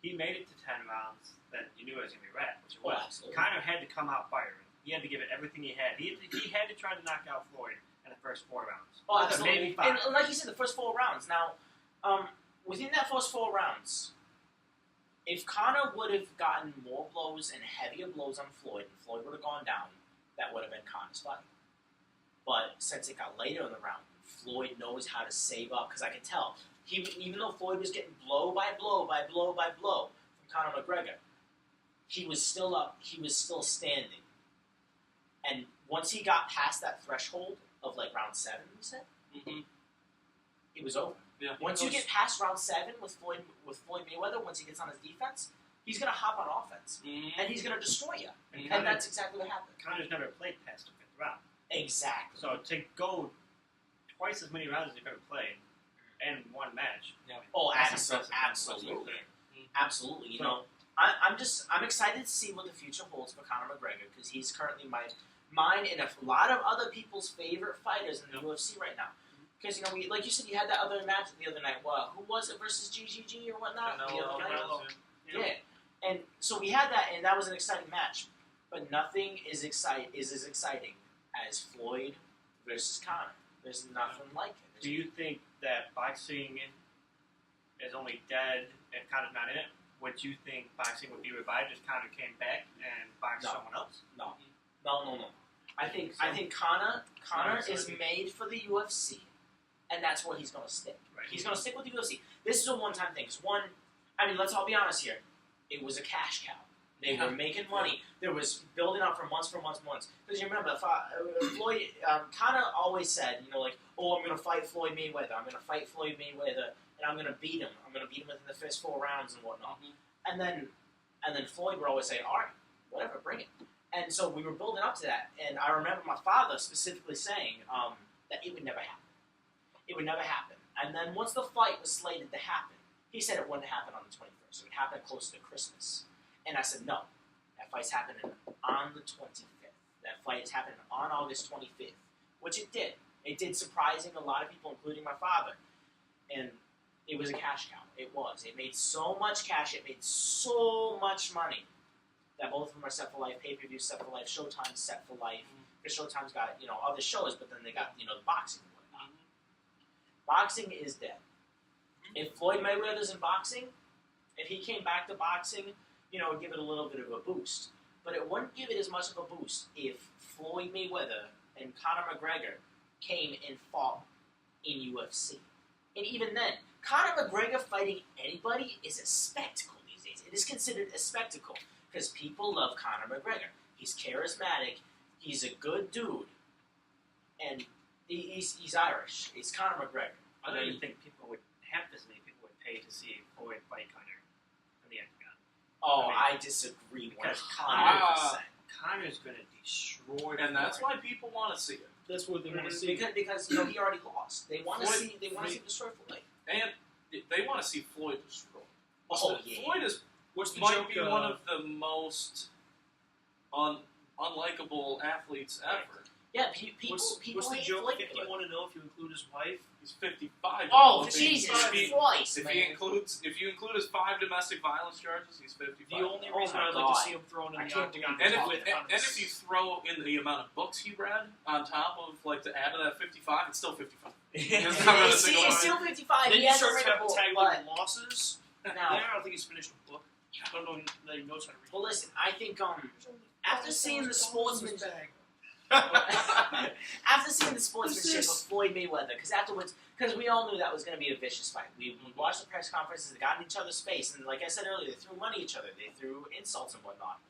he made it to 10 rounds, then you knew it was going to be red, which it was. Absolutely. Conor had to come out firing. He had to give it everything he had. He had to try to knock out Floyd in the first 4 rounds. Oh, absolutely. Maybe 5. And like you said, the first 4 rounds. Now, within that first 4 rounds, if Conor would have gotten more blows and heavier blows on Floyd, and Floyd would have gone down, that would have been Conor's fight. But since it got later in the round, Floyd knows how to save up, because I could tell. Even though Floyd was getting blow by blow by blow by blow from Conor McGregor, he was still up. He was still standing. And once he got past that threshold of like round 7, you said, it was over. Yeah. Once you get past round 7 with Floyd Mayweather, once he gets on his defense, he's gonna hop on offense and he's gonna destroy you. And that's exactly what happened. Conor's never played past the 5th round. Exactly. So to go twice as many rounds as you've ever played and 1 match. Oh, That's absolutely. Absolutely. You know, I'm excited to see what the future holds for Conor McGregor, because he's currently mine and a lot of other people's favorite fighters in the UFC right now. Because, you know, like you said, you had that other match the other night. Who was it versus GGG or whatnot? Canelo. Yeah. And so we had that, and that was an exciting match. But nothing is as exciting as Floyd versus Conor. There's nothing like it. Do you think that boxing is only dead if Conor's not in it? Would you think boxing would be revived if Conor came back and boxed someone else? No. I think Conor is made for the UFC, and that's where he's going to stick. Right. He's going to stick with the UFC. This is a one-time thing. Let's all be honest here. It was a cash cow. They were making money. There was building up for months. Because you remember, Floyd, Conor always said, you know, like, oh, I'm going to fight Floyd Mayweather. I'm going to fight Floyd Mayweather, and I'm going to beat him. I'm going to beat him within the first 4 rounds and whatnot. And then Floyd would always say, all right, whatever, bring it. And so we were building up to that. And I remember my father specifically saying that it would never happen. It would never happen. And then once the fight was slated to happen, he said it wouldn't happen on the 21st. It would happen closer to Christmas. And I said, no, that fight's happening on the 25th. That fight is happening on August 25th, which it did. It did, surprising a lot of people, including my father. And it was a cash cow. It was. It made so much cash. It made so much money that both of them are set for life. Pay-per-view set for life. Showtime's set for life. Because Showtime's got, you know, other shows, but then they got, you know, the boxing and whatnot. Boxing is dead. If Floyd Mayweather's in boxing, if he came back to boxing, you know, it would give it a little bit of a boost. But it wouldn't give it as much of a boost if Floyd Mayweather and Conor McGregor came and fought in UFC. And even then, Conor McGregor fighting anybody is a spectacle these days. It is considered a spectacle because people love Conor McGregor. He's charismatic. He's a good dude. And he's Irish. He's Conor McGregor. I don't even think half as many people would pay to see Floyd fight Conor in the octagon. Oh, I disagree Because 100%. Conor's going to destroy And that's Floyd. why people want to see it. That's what they want to see. Because you know, he already lost. They want to see. They want to see him destroy Floyd. And they want to see Floyd destroyed. Oh yeah. Floyd might be one of the most unlikable athletes ever. Yeah, people What's the hate joke? Floyd. If you want to know if you include his wife, He's 55. Oh If he- Jesus if he- Christ, If man. you include his 5 domestic violence charges, he's 55. the only Oh reason my I'd like God. to see him thrown I in the can't octagon believe is And with if you throw in the amount of books he read on top of, like, to add to that 55, it's still 55. It's not a single it's one. still 55. then He you hasn't start read a book, tagging but losses. now, I don't think he's finished a book. I don't know that he knows how to read. well, listen. I think after seeing the sportsmanship, of Floyd Mayweather, because we all knew that was going to be a vicious fight. We watched the press conferences, they got in each other's face, and like I said earlier, they threw money at each other, they threw insults and whatnot.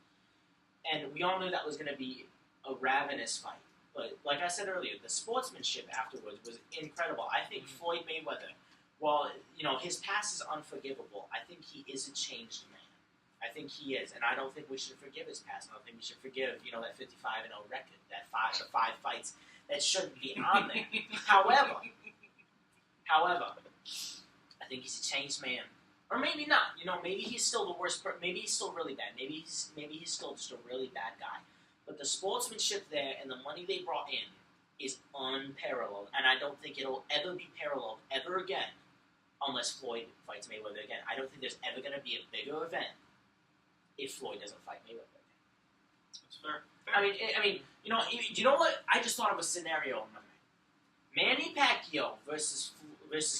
And we all knew that was going to be a ravenous fight. But like I said earlier, the sportsmanship afterwards was incredible. I think Floyd Mayweather, while you know his past is unforgivable, I think he is a changed man. I think he is, and I don't think we should forgive his past. I don't think we should forgive, that 55-0 record, that five fights that shouldn't be on there. However, I think he's a changed man, or maybe not. Maybe he's still the worst. Maybe he's still really bad. Maybe he's still just a really bad guy. But the sportsmanship there and the money they brought in is unparalleled, and I don't think it'll ever be paralleled ever again, unless Floyd fights Mayweather again. I don't think there's ever going to be a bigger event if Floyd doesn't fight Mayweather again. That's fair. I mean, you know what? I just thought of a scenario in my mind. Manny Pacquiao versus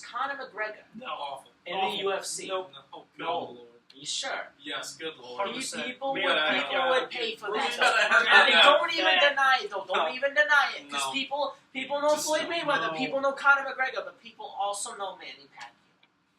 Conor McGregor Awful. in the UFC. No. Oh, good No. Lord. You sure? Yes, good Lord. 100%. People We would gotta- would pay for that. Yeah. I mean, don't even Yeah. deny it, though. Don't even deny it, because No. people know Just Floyd Mayweather, no. people know Conor McGregor, but people also know Manny Pacquiao.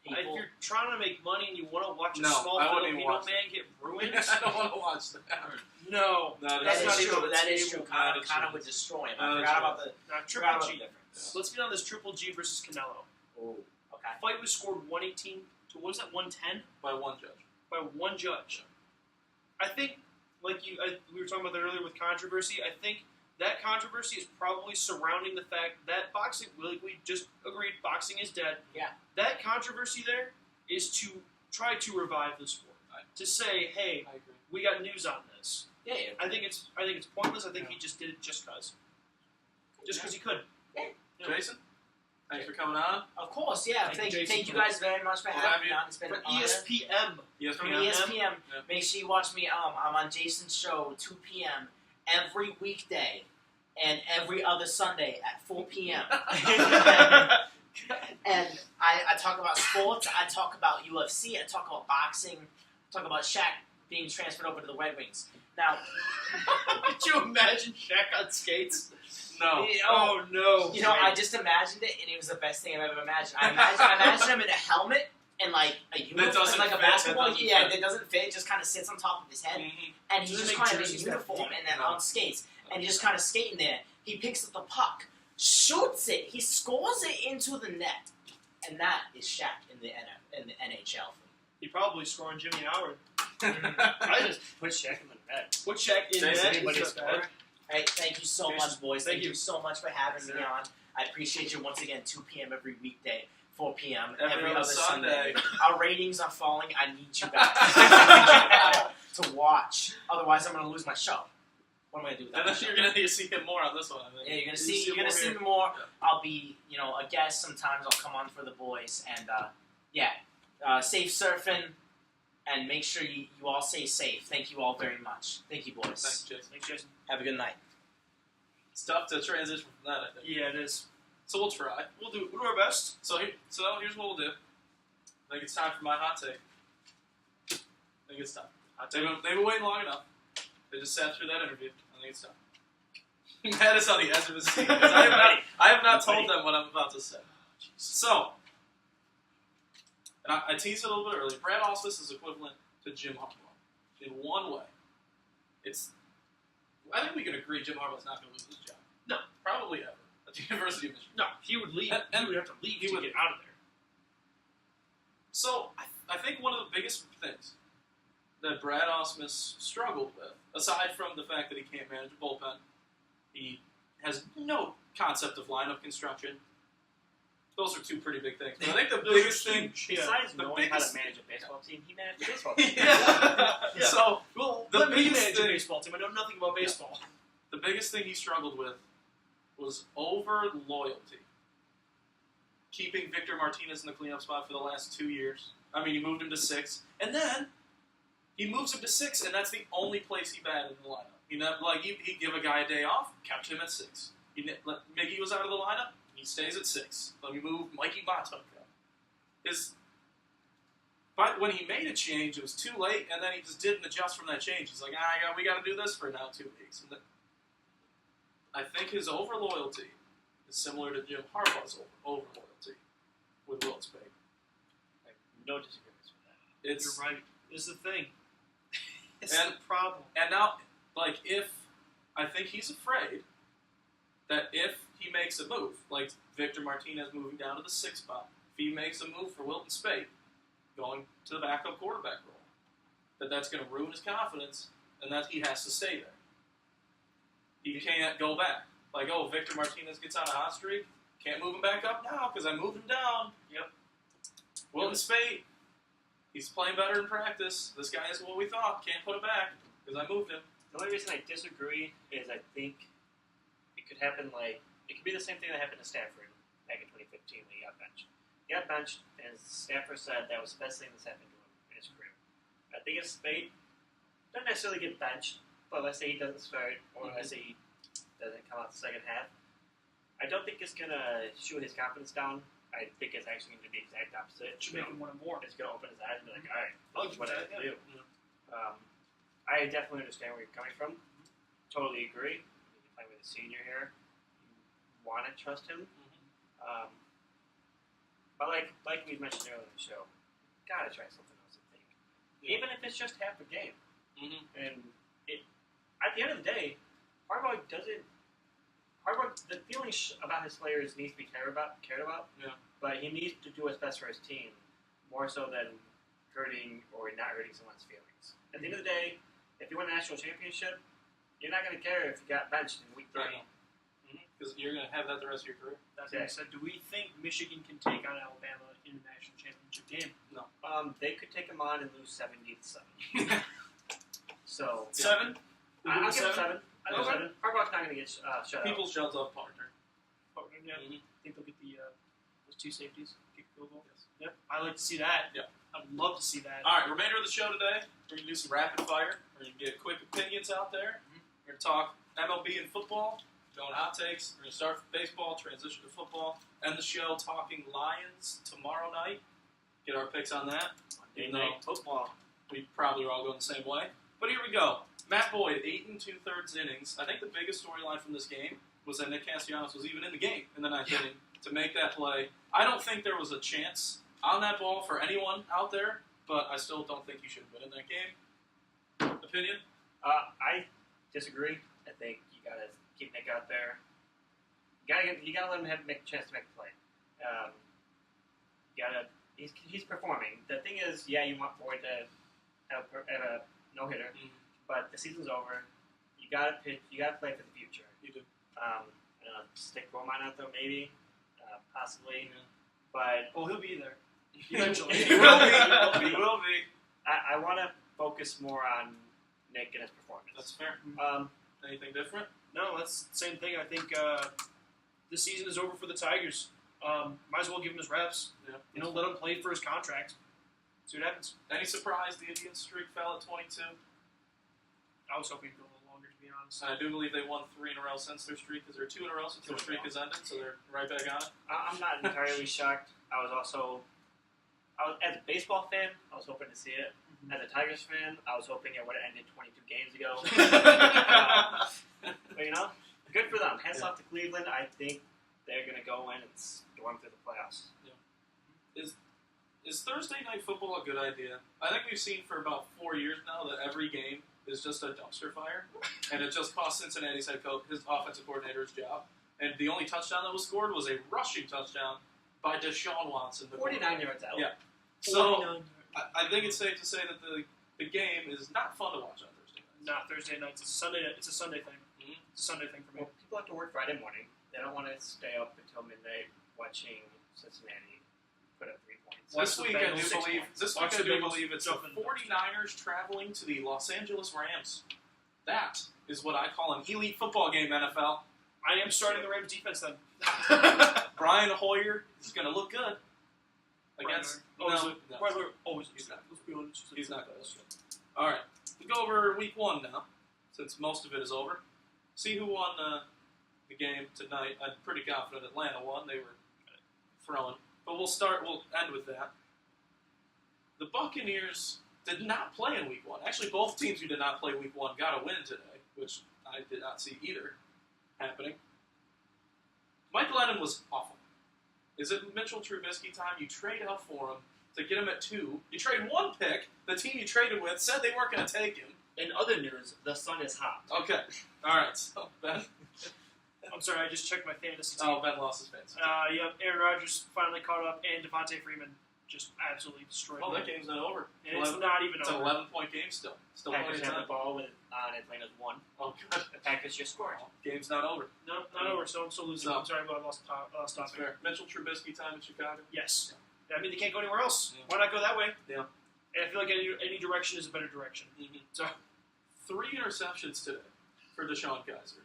If People, you're trying to make money and you want to watch a No, small I wouldn't even Filipino watch man get ruined, I don't want to watch that. no. No, that that's is not even true. on the That is table. true. That is Conor true. would destroy him. That I is forgot true. about the Now, forgot Triple about the G. difference. Let's get on this Triple G versus Canelo. Oh, okay. Fight was scored 118 to, what was that, 110? By one judge. By one judge. I think, we were talking about that earlier with controversy, I think that controversy is probably surrounding the fact that boxing, like we just agreed, boxing is dead. Yeah. That controversy there is to try to revive the sport. To say, hey, I agree. we got news on this. Yeah. I think it's pointless. I think he just did it just because he could. Yeah. Jason, thanks for coming on. Of course, yeah. Thank you, Thank Jason, you guys very much for We'll having have me you on. It's been For an honor. ESPN. Yes, From ma'am. ESPN. Yeah. Make sure you watch me. I'm on Jason's show 2 p.m. every weekday and every other Sunday at 4 p.m. and I talk about sports. I talk about UFC. I talk about boxing. I talk about Shaq being transferred over to the Red Wings. Now, Could you imagine Shaq on skates? No. Oh no! I just imagined it, and it was the best thing I've ever imagined. I imagine him in a helmet and like a uniform, doesn't like a fit, basketball. that doesn't Yeah, fit. that doesn't fit. It just kind of sits on top of his head, Mhm. and he's Doesn't just make kind of in jerseys that uniform deep. and then No. on skates, and he's just kind of skating there. He picks up the puck, shoots it, he scores it into the net, and that is Shaq in the NHL. He probably scoring Jimmy Howard. I just put Shaq in the net. What Shaq in Jason, that? anybody is score? Hey, thank you so Jason, much, boys. thank Thank you. you so much for having Yes, me sir. on. I appreciate you once again. 2 p.m. every weekday, 4 p.m. Every other Sunday. Our ratings are falling. I need you guys to watch. Otherwise, I'm going to lose my show. What am I going to do with And that? then you're gonna see him more on this one. I think. Yeah, you're gonna You see. You're gonna more see here. me more. Yeah. I'll be, a guest sometimes. I'll come on for the boys, and safe surfing, and make sure you all stay safe. Thank you all very much. Thank you, boys. Thanks, Jason. Thanks, Jason. Have a good night. It's tough to transition from that, I think. Yeah, it is. So we'll try. We'll do our best. So here's what we'll do. I think it's time for my hot take. I think it's time. They've been waiting long enough. They just sat through that interview. I think it's time. Matt is on the edge of his seat. 'Cause I have not told them what I'm about to say. So, and I teased it a little bit earlier. Brad Ausmus is equivalent to Jim Harbaugh in one way. I think we can agree Jim Harbaugh's not going to lose his job. No. Probably ever at the University of Michigan. No, he would leave. And he would have to leave he to would- get out of there. So, I think one of the biggest things that Brad Ausmus struggled with, aside from the fact that he can't manage a bullpen, he has no concept of lineup construction. Those are two pretty big things. But I think the Those are biggest thing... huge. Besides The knowing how to biggest- manage a baseball team, he managed a baseball team. Yeah. So, Well, the let me biggest manage a thing... baseball team. I know nothing about baseball. The biggest thing he struggled with was over-loyalty. Keeping Victor Martinez in the cleanup spot for the last 2 years. I mean, he moved him to 6. And then, he moves him to 6, and that's the only place he batted in the lineup. He'd give a guy a day off, kept him at 6. Miggy was out of the lineup, he stays at 6. Let me move Mikey Batonka. But when he made a change, it was too late, and then he just didn't adjust from that change. He's like, we got to do this for now 2 weeks. And I think his over-loyalty is similar to Jim Harbaugh's over-loyalty with Will Spade. No disagreements with that. It's You're right. Is the thing. It's And- the problem. And now, I think he's afraid that if he makes a move, like Victor Martinez moving down to the 6th spot, if he makes a move for Wilton Spate, going to the backup quarterback role, that's going to ruin his confidence and that he has to stay there. He can't go back. Like, oh, Victor Martinez gets on a hot streak. Can't move him back up now because I moved him down. Yep. Wilton Spate, he's playing better in practice. This guy is what we thought. Can't put him back because I moved him. The only reason I disagree is I think it could happen it could be the same thing that happened to Stafford back in 2015 when he got benched. He got benched, and Stafford said that was the best thing that's happened to him in his career. I think if Spate doesn't necessarily get benched, but let's say he doesn't start, or let's say he doesn't come out the second half, I don't think it's going to shoot his confidence down. I think it's actually going to be the exact opposite. It should make him want more. It's going to open his eyes and be like, all right, I'll this is what I have to do. Yeah. I definitely understand where you're coming from. Totally agree. You're playing with a senior here. You want to trust him. But like we mentioned earlier in the show, gotta try something else, I think. Yeah. Even if it's just half a game. Mm-hmm. And at the end of the day, Harbaugh, the feelings about his players needs to be cared about. Yeah. But he needs to do what's best for his team, more so than hurting or not hurting someone's feelings. At the end of the day, if you win a national championship, you're not going to care if you got benched in week 3. Because you're going to have that the rest of your career. That being said, do we think Michigan can take on Alabama in a national championship game? No. They could take them on and lose 70-7. So 7? I'll give them 7. I'll give Okay. 7. Harbaugh's not going to get shut out. People's shells off partner. Oh, yeah. Mhm. Think they'll get those 2 safeties, kick field goal? Yes. Yep. I'd like to see that. Yeah. I'd love to see that. All right, remainder of the show today, we're going to do some rapid fire. We're going to get quick opinions out there. We're going to talk MLB and football, going hot takes. We're going to start with baseball, transition to football, end the show talking Lions tomorrow night. Get our picks on that. Monday Even Night though Football. we probably are all going the same way. But here we go. Matt Boyd, 8 2/3 innings. I think the biggest storyline from this game was that Nick Castellanos was even in the game in the 9th inning to make that play. I don't think there was a chance on that ball for anyone out there, but I still don't think he should have been in that game. Opinion? I disagree. I think you got to keep Nick out there. You gotta let him make a chance to make a play. He's performing. The thing is, yeah, you want Boyd to have a no-hitter, but the season's over. You gotta pitch. You gotta play for the future. You do. Stick Romine out there, maybe, possibly, but Oh, he'll be there eventually. he will be. I want to focus more on Nick and his performance. That's fair. Anything different? No, that's the same thing. I think the season is over for the Tigers. Might as well give him his reps. Yeah. Let him play for his contract. See what happens. Any surprise the Indians streak fell at 22? I was hoping for a little longer, to be honest. And I do believe they won 3 in a row since their streak. Is there 2 in a row since their streak has ended? So they're right back on it. I'm not entirely shocked. As a baseball fan, I was hoping to see it. As a Tigers fan, I was hoping it would have ended 22 games ago. But good for them. Hats off to Cleveland. I think they're going to go in and storm through the playoffs. Is Thursday night football a good idea? I think we've seen for about 4 years now that every game is just a dumpster fire, and it just cost Cincinnati's head coach, his offensive coordinator's job. And the only touchdown that was scored was a rushing touchdown by Deshaun Watson. 49 yards out. Yeah. So I think it's safe to say that the game is not fun to watch on Thursday nights. Not Thursday nights. It's a Sunday thing. Mhm. It's a Sunday thing for me. Well, people have to work Friday morning. They don't want to stay up until midnight watching Cincinnati put up 3 points. This week I do believe it's the Jump in. 49ers traveling to the Los Angeles Rams. That is what I call an elite football game, NFL. I am starting the Rams defense then. Brian Hoyer is going to look good against. Brian No, always. he's not. Let's be honest. He's not going to look good. All right, we go over week 1 now, since most of it is over. See who won the game tonight. I'm pretty confident Atlanta won. They were throwing. But we'll end with that. The Buccaneers did not play in week 1. Actually, both teams who did not play week 1 got a win today, which I did not see either happening. Mike Glennon was awful. Is it Mitchell Trubisky time? You trade out for him to get him at 2. You trade 1 pick. The team you traded with said they weren't going to take him. In other news, the sun is hot. Okay. All right. So, Ben. I'm sorry, I just checked my fantasy team. Oh, Ben lost his fantasy. Yep, Aaron Rodgers finally caught up, and Devontae Freeman. just absolutely destroyed. Oh, them. that game's not over. And it's not even It's an over. 11-point game still. Still Packers plenty of have the time. ball with Atlanta's one. Oh, good. The Packers just scored. Game's not over. No, not over. So I'm still losing. So- I'm sorry, but I lost That's topic. fair. Mitchell Trubisky time in Chicago. Yes. I mean, they can't go anywhere else. Yeah. Why not go that way? Yeah. And I feel like any direction is a better direction. Mm-hmm. So 3 interceptions today for Deshaun Kaiser.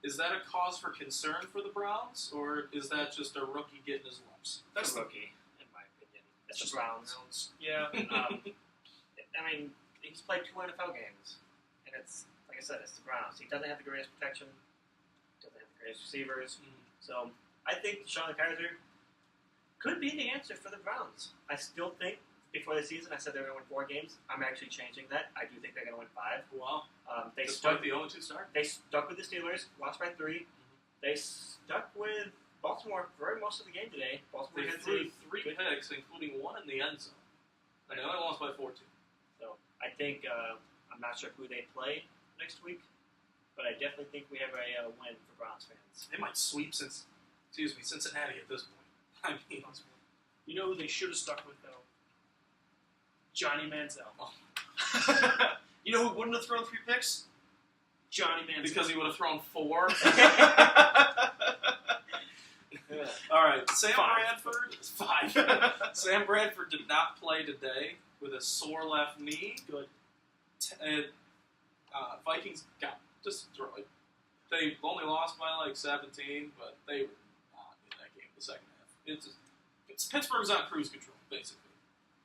Is that a cause for concern for the Browns, or is that just a rookie getting his lumps? that's a the rookie, in my opinion. It's the Browns. Yeah. I mean, he's played 2 NFL games, and it's like I said, it's the Browns. He doesn't have the greatest protection, doesn't have the greatest receivers. So I think Deshaun Kaiser could be the answer for the Browns. I still think before the season I said they were going to win 4 games. I'm actually changing that. I do think they're going to win 5. Wow. They Despite stuck. the 0-2 start? They stuck with the Steelers, lost by 3. They stuck with Baltimore for most of the game today. Baltimore They had threw 3 good- picks, including 1 in the end zone. And they only lost by 14. So I think I'm not sure who they play next week, but I definitely think we have a win for Browns fans. They might sweep Cincinnati at this point. I mean, You know who they should have stuck with though? Johnny Manziel. Oh. You know who wouldn't have thrown 3 picks? Johnny Manziel. because he would have thrown 4. All right, Sam 5. Bradford. 5. Sam Bradford did not play today with a sore left knee. Good. Vikings got destroyed. They only lost by like 17, but they were not in that game the second half. It's Pittsburgh's on cruise control, basically.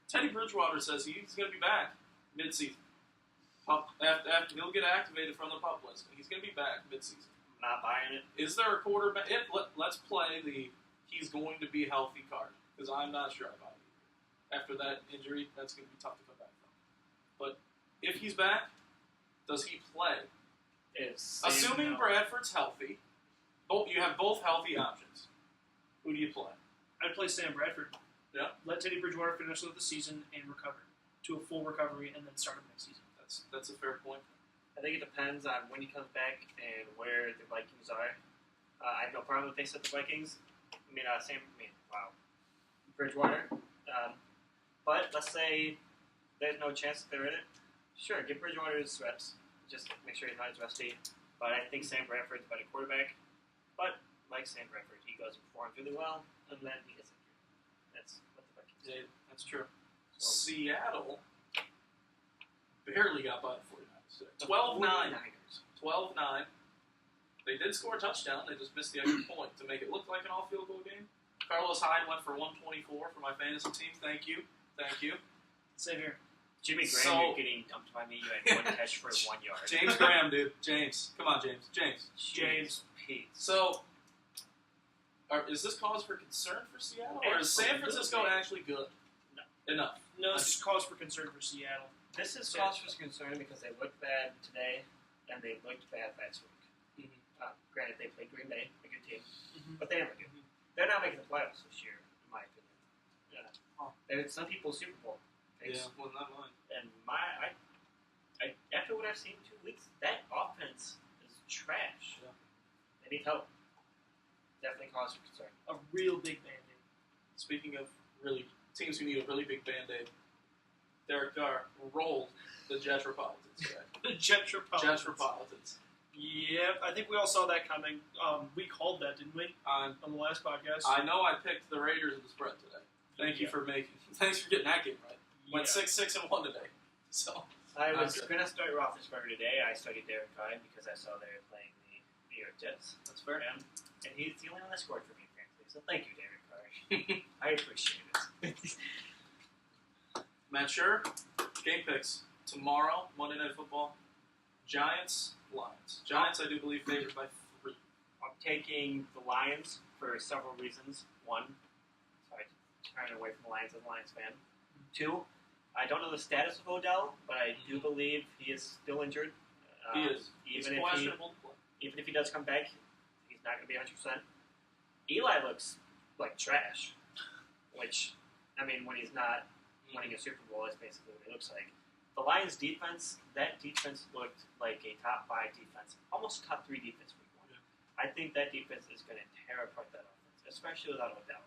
Teddy Bridgewater says he's going to be back mid-season. After he'll get activated from the PUP list, he's going to be back mid-season. Not buying it. Is there a quarterback? Let's play the he's going to be healthy card, because I'm not sure about it. After that injury, that's going to be tough to come back from. But if he's back, does he play? Assuming Bradford's healthy, you have both healthy options. Who do you play? I'd play Sam Bradford. Yeah. Let Teddy Bridgewater finish with the season and recover to a full recovery, and then start him next season. That's a fair point. I think it depends on when he comes back and where the Vikings are. I have no problem if they set the Vikings. Bridgewater. But let's say there's no chance that they're in it. Sure, give Bridgewater his reps. Just make sure he's not as rusty. But I think Sam Bradford's a better quarterback. But like Sam Bradford, he goes and performs really well, and then he gets injured. That's what the Vikings do. Yeah, that's true. So, Seattle barely got by the 49ers today. 12-9. 12-9. They did score a touchdown. They just missed the extra point to make it look like an all-field goal game. Carlos Hyde went for 124 for my fantasy team. Thank you. Same here. Jimmy Graham, you're getting dumped by me. You had 1 catch for 1 yard. James Graham, dude. James. Come on, James. James. Pete. So, is this cause for concern for Seattle? Or is San Francisco actually good? No. Enough. No, it's cause for concern for Seattle. This is cause for concern because they looked bad today, and they looked bad last week. Granted, they played Green Bay, a good team, but they never do. They're not making the playoffs this year, in my opinion. They're some people's Super Bowl picks. Yeah, well, not mine. And after what I've seen 2 weeks, that offense is trash. Yeah. They need help. Definitely cause for concern. A real big Band-Aid. Speaking of teams who need a really big Band-Aid, Derek Carr rolled the Jetropolitans today. The Jetropolitans. Jetropolitans. Yep, I think we all saw that coming. We called that, didn't we? On the last podcast. I know I picked the Raiders in the spread today. Thanks for getting that game right. Went 6-1 today. So I was going to start Roethlisberger today. I started Derek Carr because I saw they were playing the New York Jets. That's fair. And he's the only one that scored for me, frankly. So thank you, Derek Carr. I appreciate it. Matt Scherer, game picks tomorrow, Monday Night Football. Giants, Lions. Giants, I do believe, favored by 3. I'm taking the Lions for several reasons. 1, sorry, turning away from the Lions as a Lions fan. 2, I don't know the status of Odell, but I do believe he is still injured. He is. He's questionable to play. Even if he does come back, he's not going to be 100%. Eli looks like trash, which, I mean, when he's not winning a Super Bowl, that's basically what he looks like. The Lions' defense, that defense looked like a top 5 defense, almost top 3 defense week 1. Yeah. I think that defense is going to tear apart that offense, especially without Odell.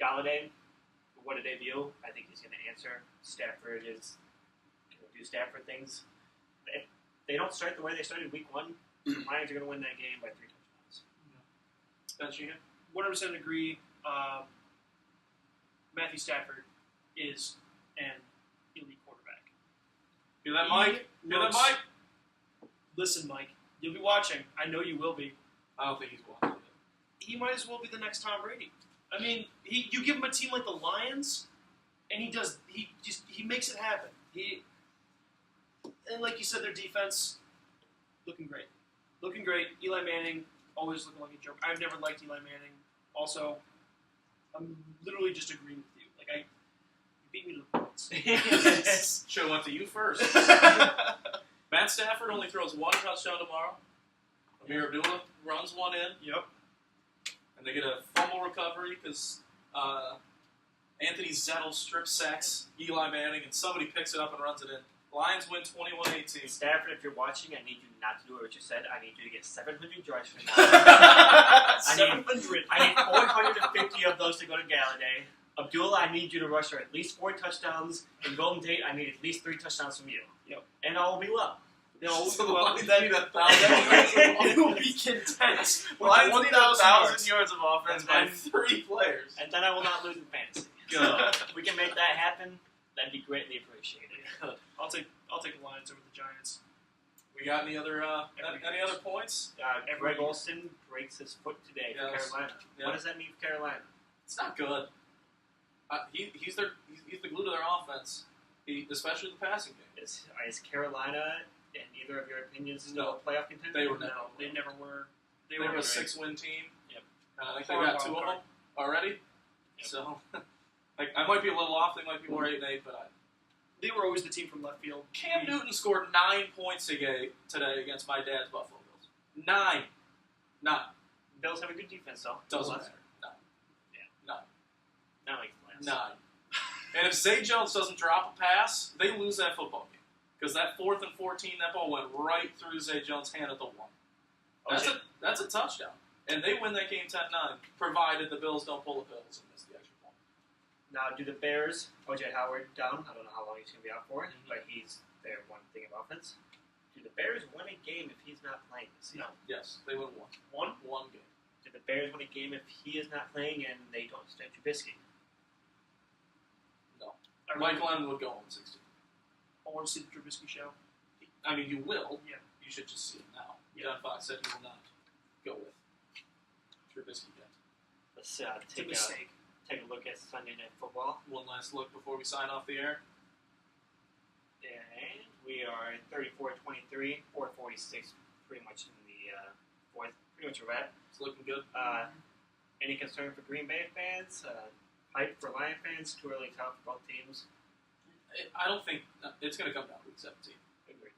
Gallagher, what a debut. I think he's going to answer. Stafford is going to do Stafford things. If they don't start the way they started week 1, the Lions are going to win that game by 3 touchdowns. Ben Sheehan? 100% agree. Matthew Stafford is an elite quarterback. Hear that, Mike? Hear that, Mike? Listen, Mike, you'll be watching. I know you will be. I don't think he's watching it. He might as well be the next Tom Brady. I mean, you give him a team like the Lions, and he makes it happen. And like you said, their defense looking great. Eli Manning always looking like a joke. I've never liked Eli Manning. Also, I'm literally just agreeing with you. Like you beat me to the points. Should have went to you first. Matt Stafford only throws 1 touchdown tomorrow. Amir Abdullah runs 1 in. Yep. And they get a fumble recovery because Anthony Zettel strip sacks Eli Manning, and somebody picks it up and runs it in. Lions win 21-18. Stafford, if you're watching, I need you not to do what you said. I need you to get 700 yards from now. 700. I need 450 of those to go to Gallagher. Abdullah, I need you to rush for at least 4 touchdowns. And Golden Tate, I need at least 3 touchdowns from you. Yep. And all will be well. So the Lions then- need 1,000 You will be content. with Lions 1,000 need 1,000 yards. yards of offense by And 3 players. And then I will not lose in fantasy. Good. If we can make that happen, that'd be greatly appreciated. I'll take the Lions over the Giants. We got any other points? Greg Olsen breaks his foot today for Yes. Carolina. Yeah. What does that mean for Carolina? It's not good. He's the glue to their offense, especially the passing game. Is Carolina, in either of your opinions, still No. a playoff contender? They were No, never. they never were. They were a great. 6-win team. Yep. I think they got 2 of them already. Yep. So, I might be a little off. They might be more 8-8, but They were always the team from left field. Cam Newton scored 9 points today against my dad's Buffalo Bills. 9. Bills have a good defense, though. Doesn't Well, matter. Not like the Lions. 9. And if Zay Jones doesn't drop a pass, they lose that football game. Because that 4th and 14, that ball went right through Zay Jones' hand at the 1. That's a touchdown. And they win that game 10-9, provided the Bills don't pull the Bills and miss the extra point. Now, do the Bears, O.J. Howard down, I don't know how long he's going to be out for, but he's their one thing of offense. Do the Bears win a game if he's not playing this season? No. Yes, they win 1. One game. Do the Bears win a game if he is not playing and they don't start Trubisky? No. I Mike Glenn would go on 16. want to see the Trubisky show. I mean, you will. Yeah. You should just see it now. Yeah. John Fox said he will not go with Trubisky yet. Let's It's a take mistake. a look at Sunday Night Football. One last look before we sign off the air. And we are 34-23, 4:46, pretty much in the fourth. Pretty much a wrap. It's looking good. Any concern for Green Bay fans? Hype for Lion fans? Too early to tell for both teams? I don't think it's going to come down to week 17. Agreed.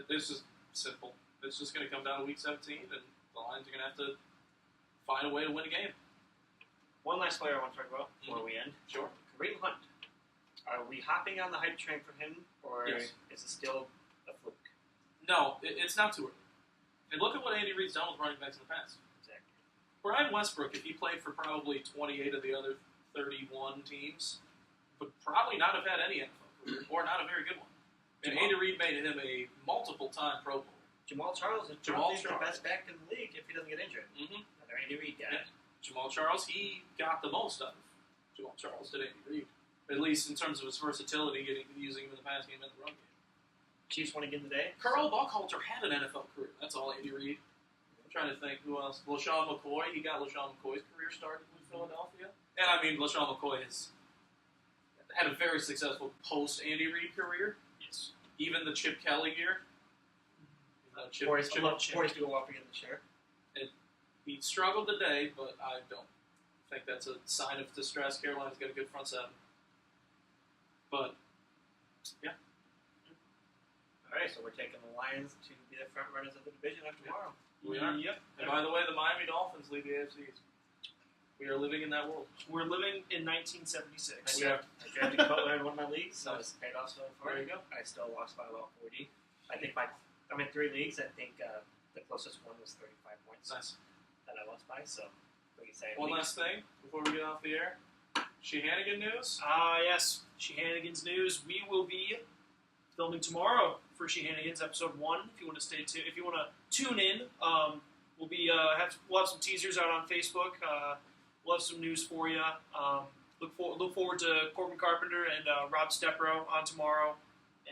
This is simple. It's just going to come down to week 17, and the Lions are going to have to find a way to win a game. One last player I want to talk about before we end. Sure. Kareem Hunt. Are we hopping on the hype train for him, or Yes. is it still a fluke? No, it's not too early. And look at what Andy Reid's done with running backs in the past. Exactly. Brian Westbrook, if he played for probably 28 of the other 31 teams, would probably not have had any NFL career, or not a very good one. And Andy Reid made him a multiple-time Pro Bowler. Jamal Charles is Jamal probably the Charles. best back in the league if he doesn't get injured. Mm-hmm. Another Andy Reid guy. Yeah. Jamal Charles, he got the most out of Jamal Charles did Andy Reid. At least in terms of his versatility, using him in the pass game and the run game. Chiefs won again today. Carl Buckhalter had an NFL career. That's all Andy Reid. I'm trying to think who else. LaShawn McCoy. He got LaShawn McCoy's career started with Philadelphia. And I mean, LaShawn McCoy has had a very successful post-Andy Reid career. Yes. Even the Chip Kelly year. Forrest to go up again this year. He struggled today, but I don't think that's a sign of distress. Carolina's got a good front seven. But, yeah. All right, so we're taking the Lions to be the front runners of the division after tomorrow. We are. Yep. And by the way, the Miami Dolphins lead the AFC. We are living in that world. We're living in 1976. I drafted Cutler in one of my leagues, so it's paid off so far. There you go. I still lost by about 40. I think I'm in 3 leagues. I think the closest one was 35 points Nice. that I lost by. So we can say One last thing before we get off the air. Sheehannigan news? Yes, Sheehannigan's news. We will be filming tomorrow for Sheehannigan's episode 1. If you want to if you want to tune in, we'll have some teasers out on Facebook. We'll have some news for you. Look forward to Corbin Carpenter and Rob Stepro on tomorrow,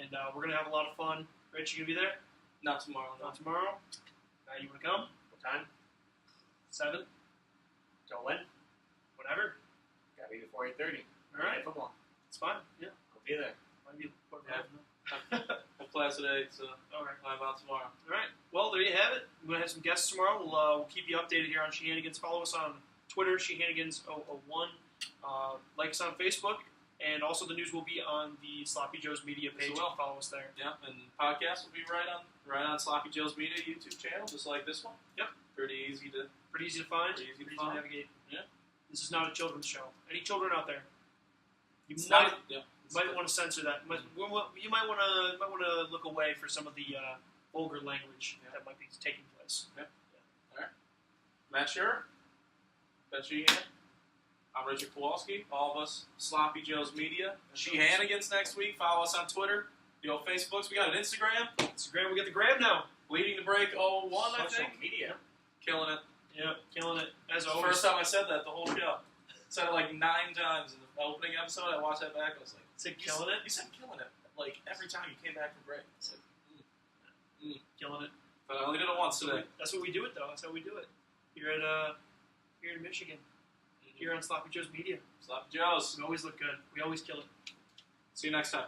and we're gonna have a lot of fun. Rich, you gonna be there? Not tomorrow. No. Not tomorrow. You wanna come? What time? 7. Till when? Whatever. Gotta be before 8:30. All right. Football. It's fine. Yeah. I'll be there. Might be Have class at 8, so All right. I'm out tomorrow. All right. Well, there you have it. We're gonna have some guests tomorrow. We'll keep you updated here on Sheehanigans. Follow us on Twitter, Sheehanigans001. Like us on Facebook, and also the news will be on the Sloppy Joe's media page. Yes, it will. Follow us there. Yeah, and podcast will be right on Sloppy Joe's Media YouTube channel, just like this one. Yep. Pretty easy to find. Pretty easy to to find. navigate. Yeah. This is not a children's show. Any children out there? You It's might not- yeah. might want to censor that. You might want to look away for some of the vulgar language that might be taking place. Matt Scherer, Ben Sheehan. I'm Richard Kowalski. All of us, Sloppy Joe's Media. Sheehanigans next week. Follow us on Twitter. The old Facebooks. We got an Instagram. Instagram, we got the gram now. Bleeding to Break 01, I Social think. media. Killing it. Yeah, killing it as It's the always. first time I said that the whole show. Said it like 9 times in the opening episode. I watched that back. I was like, Said killing it. You said killing it. Like every time you came back from break. It's like, Killing it. but I only did it once today. That's what we do it though. That's how we do it. Here in Michigan. Here on Sloppy Joe's Media. Sloppy Joe's. We always look good. We always kill it. See you next time.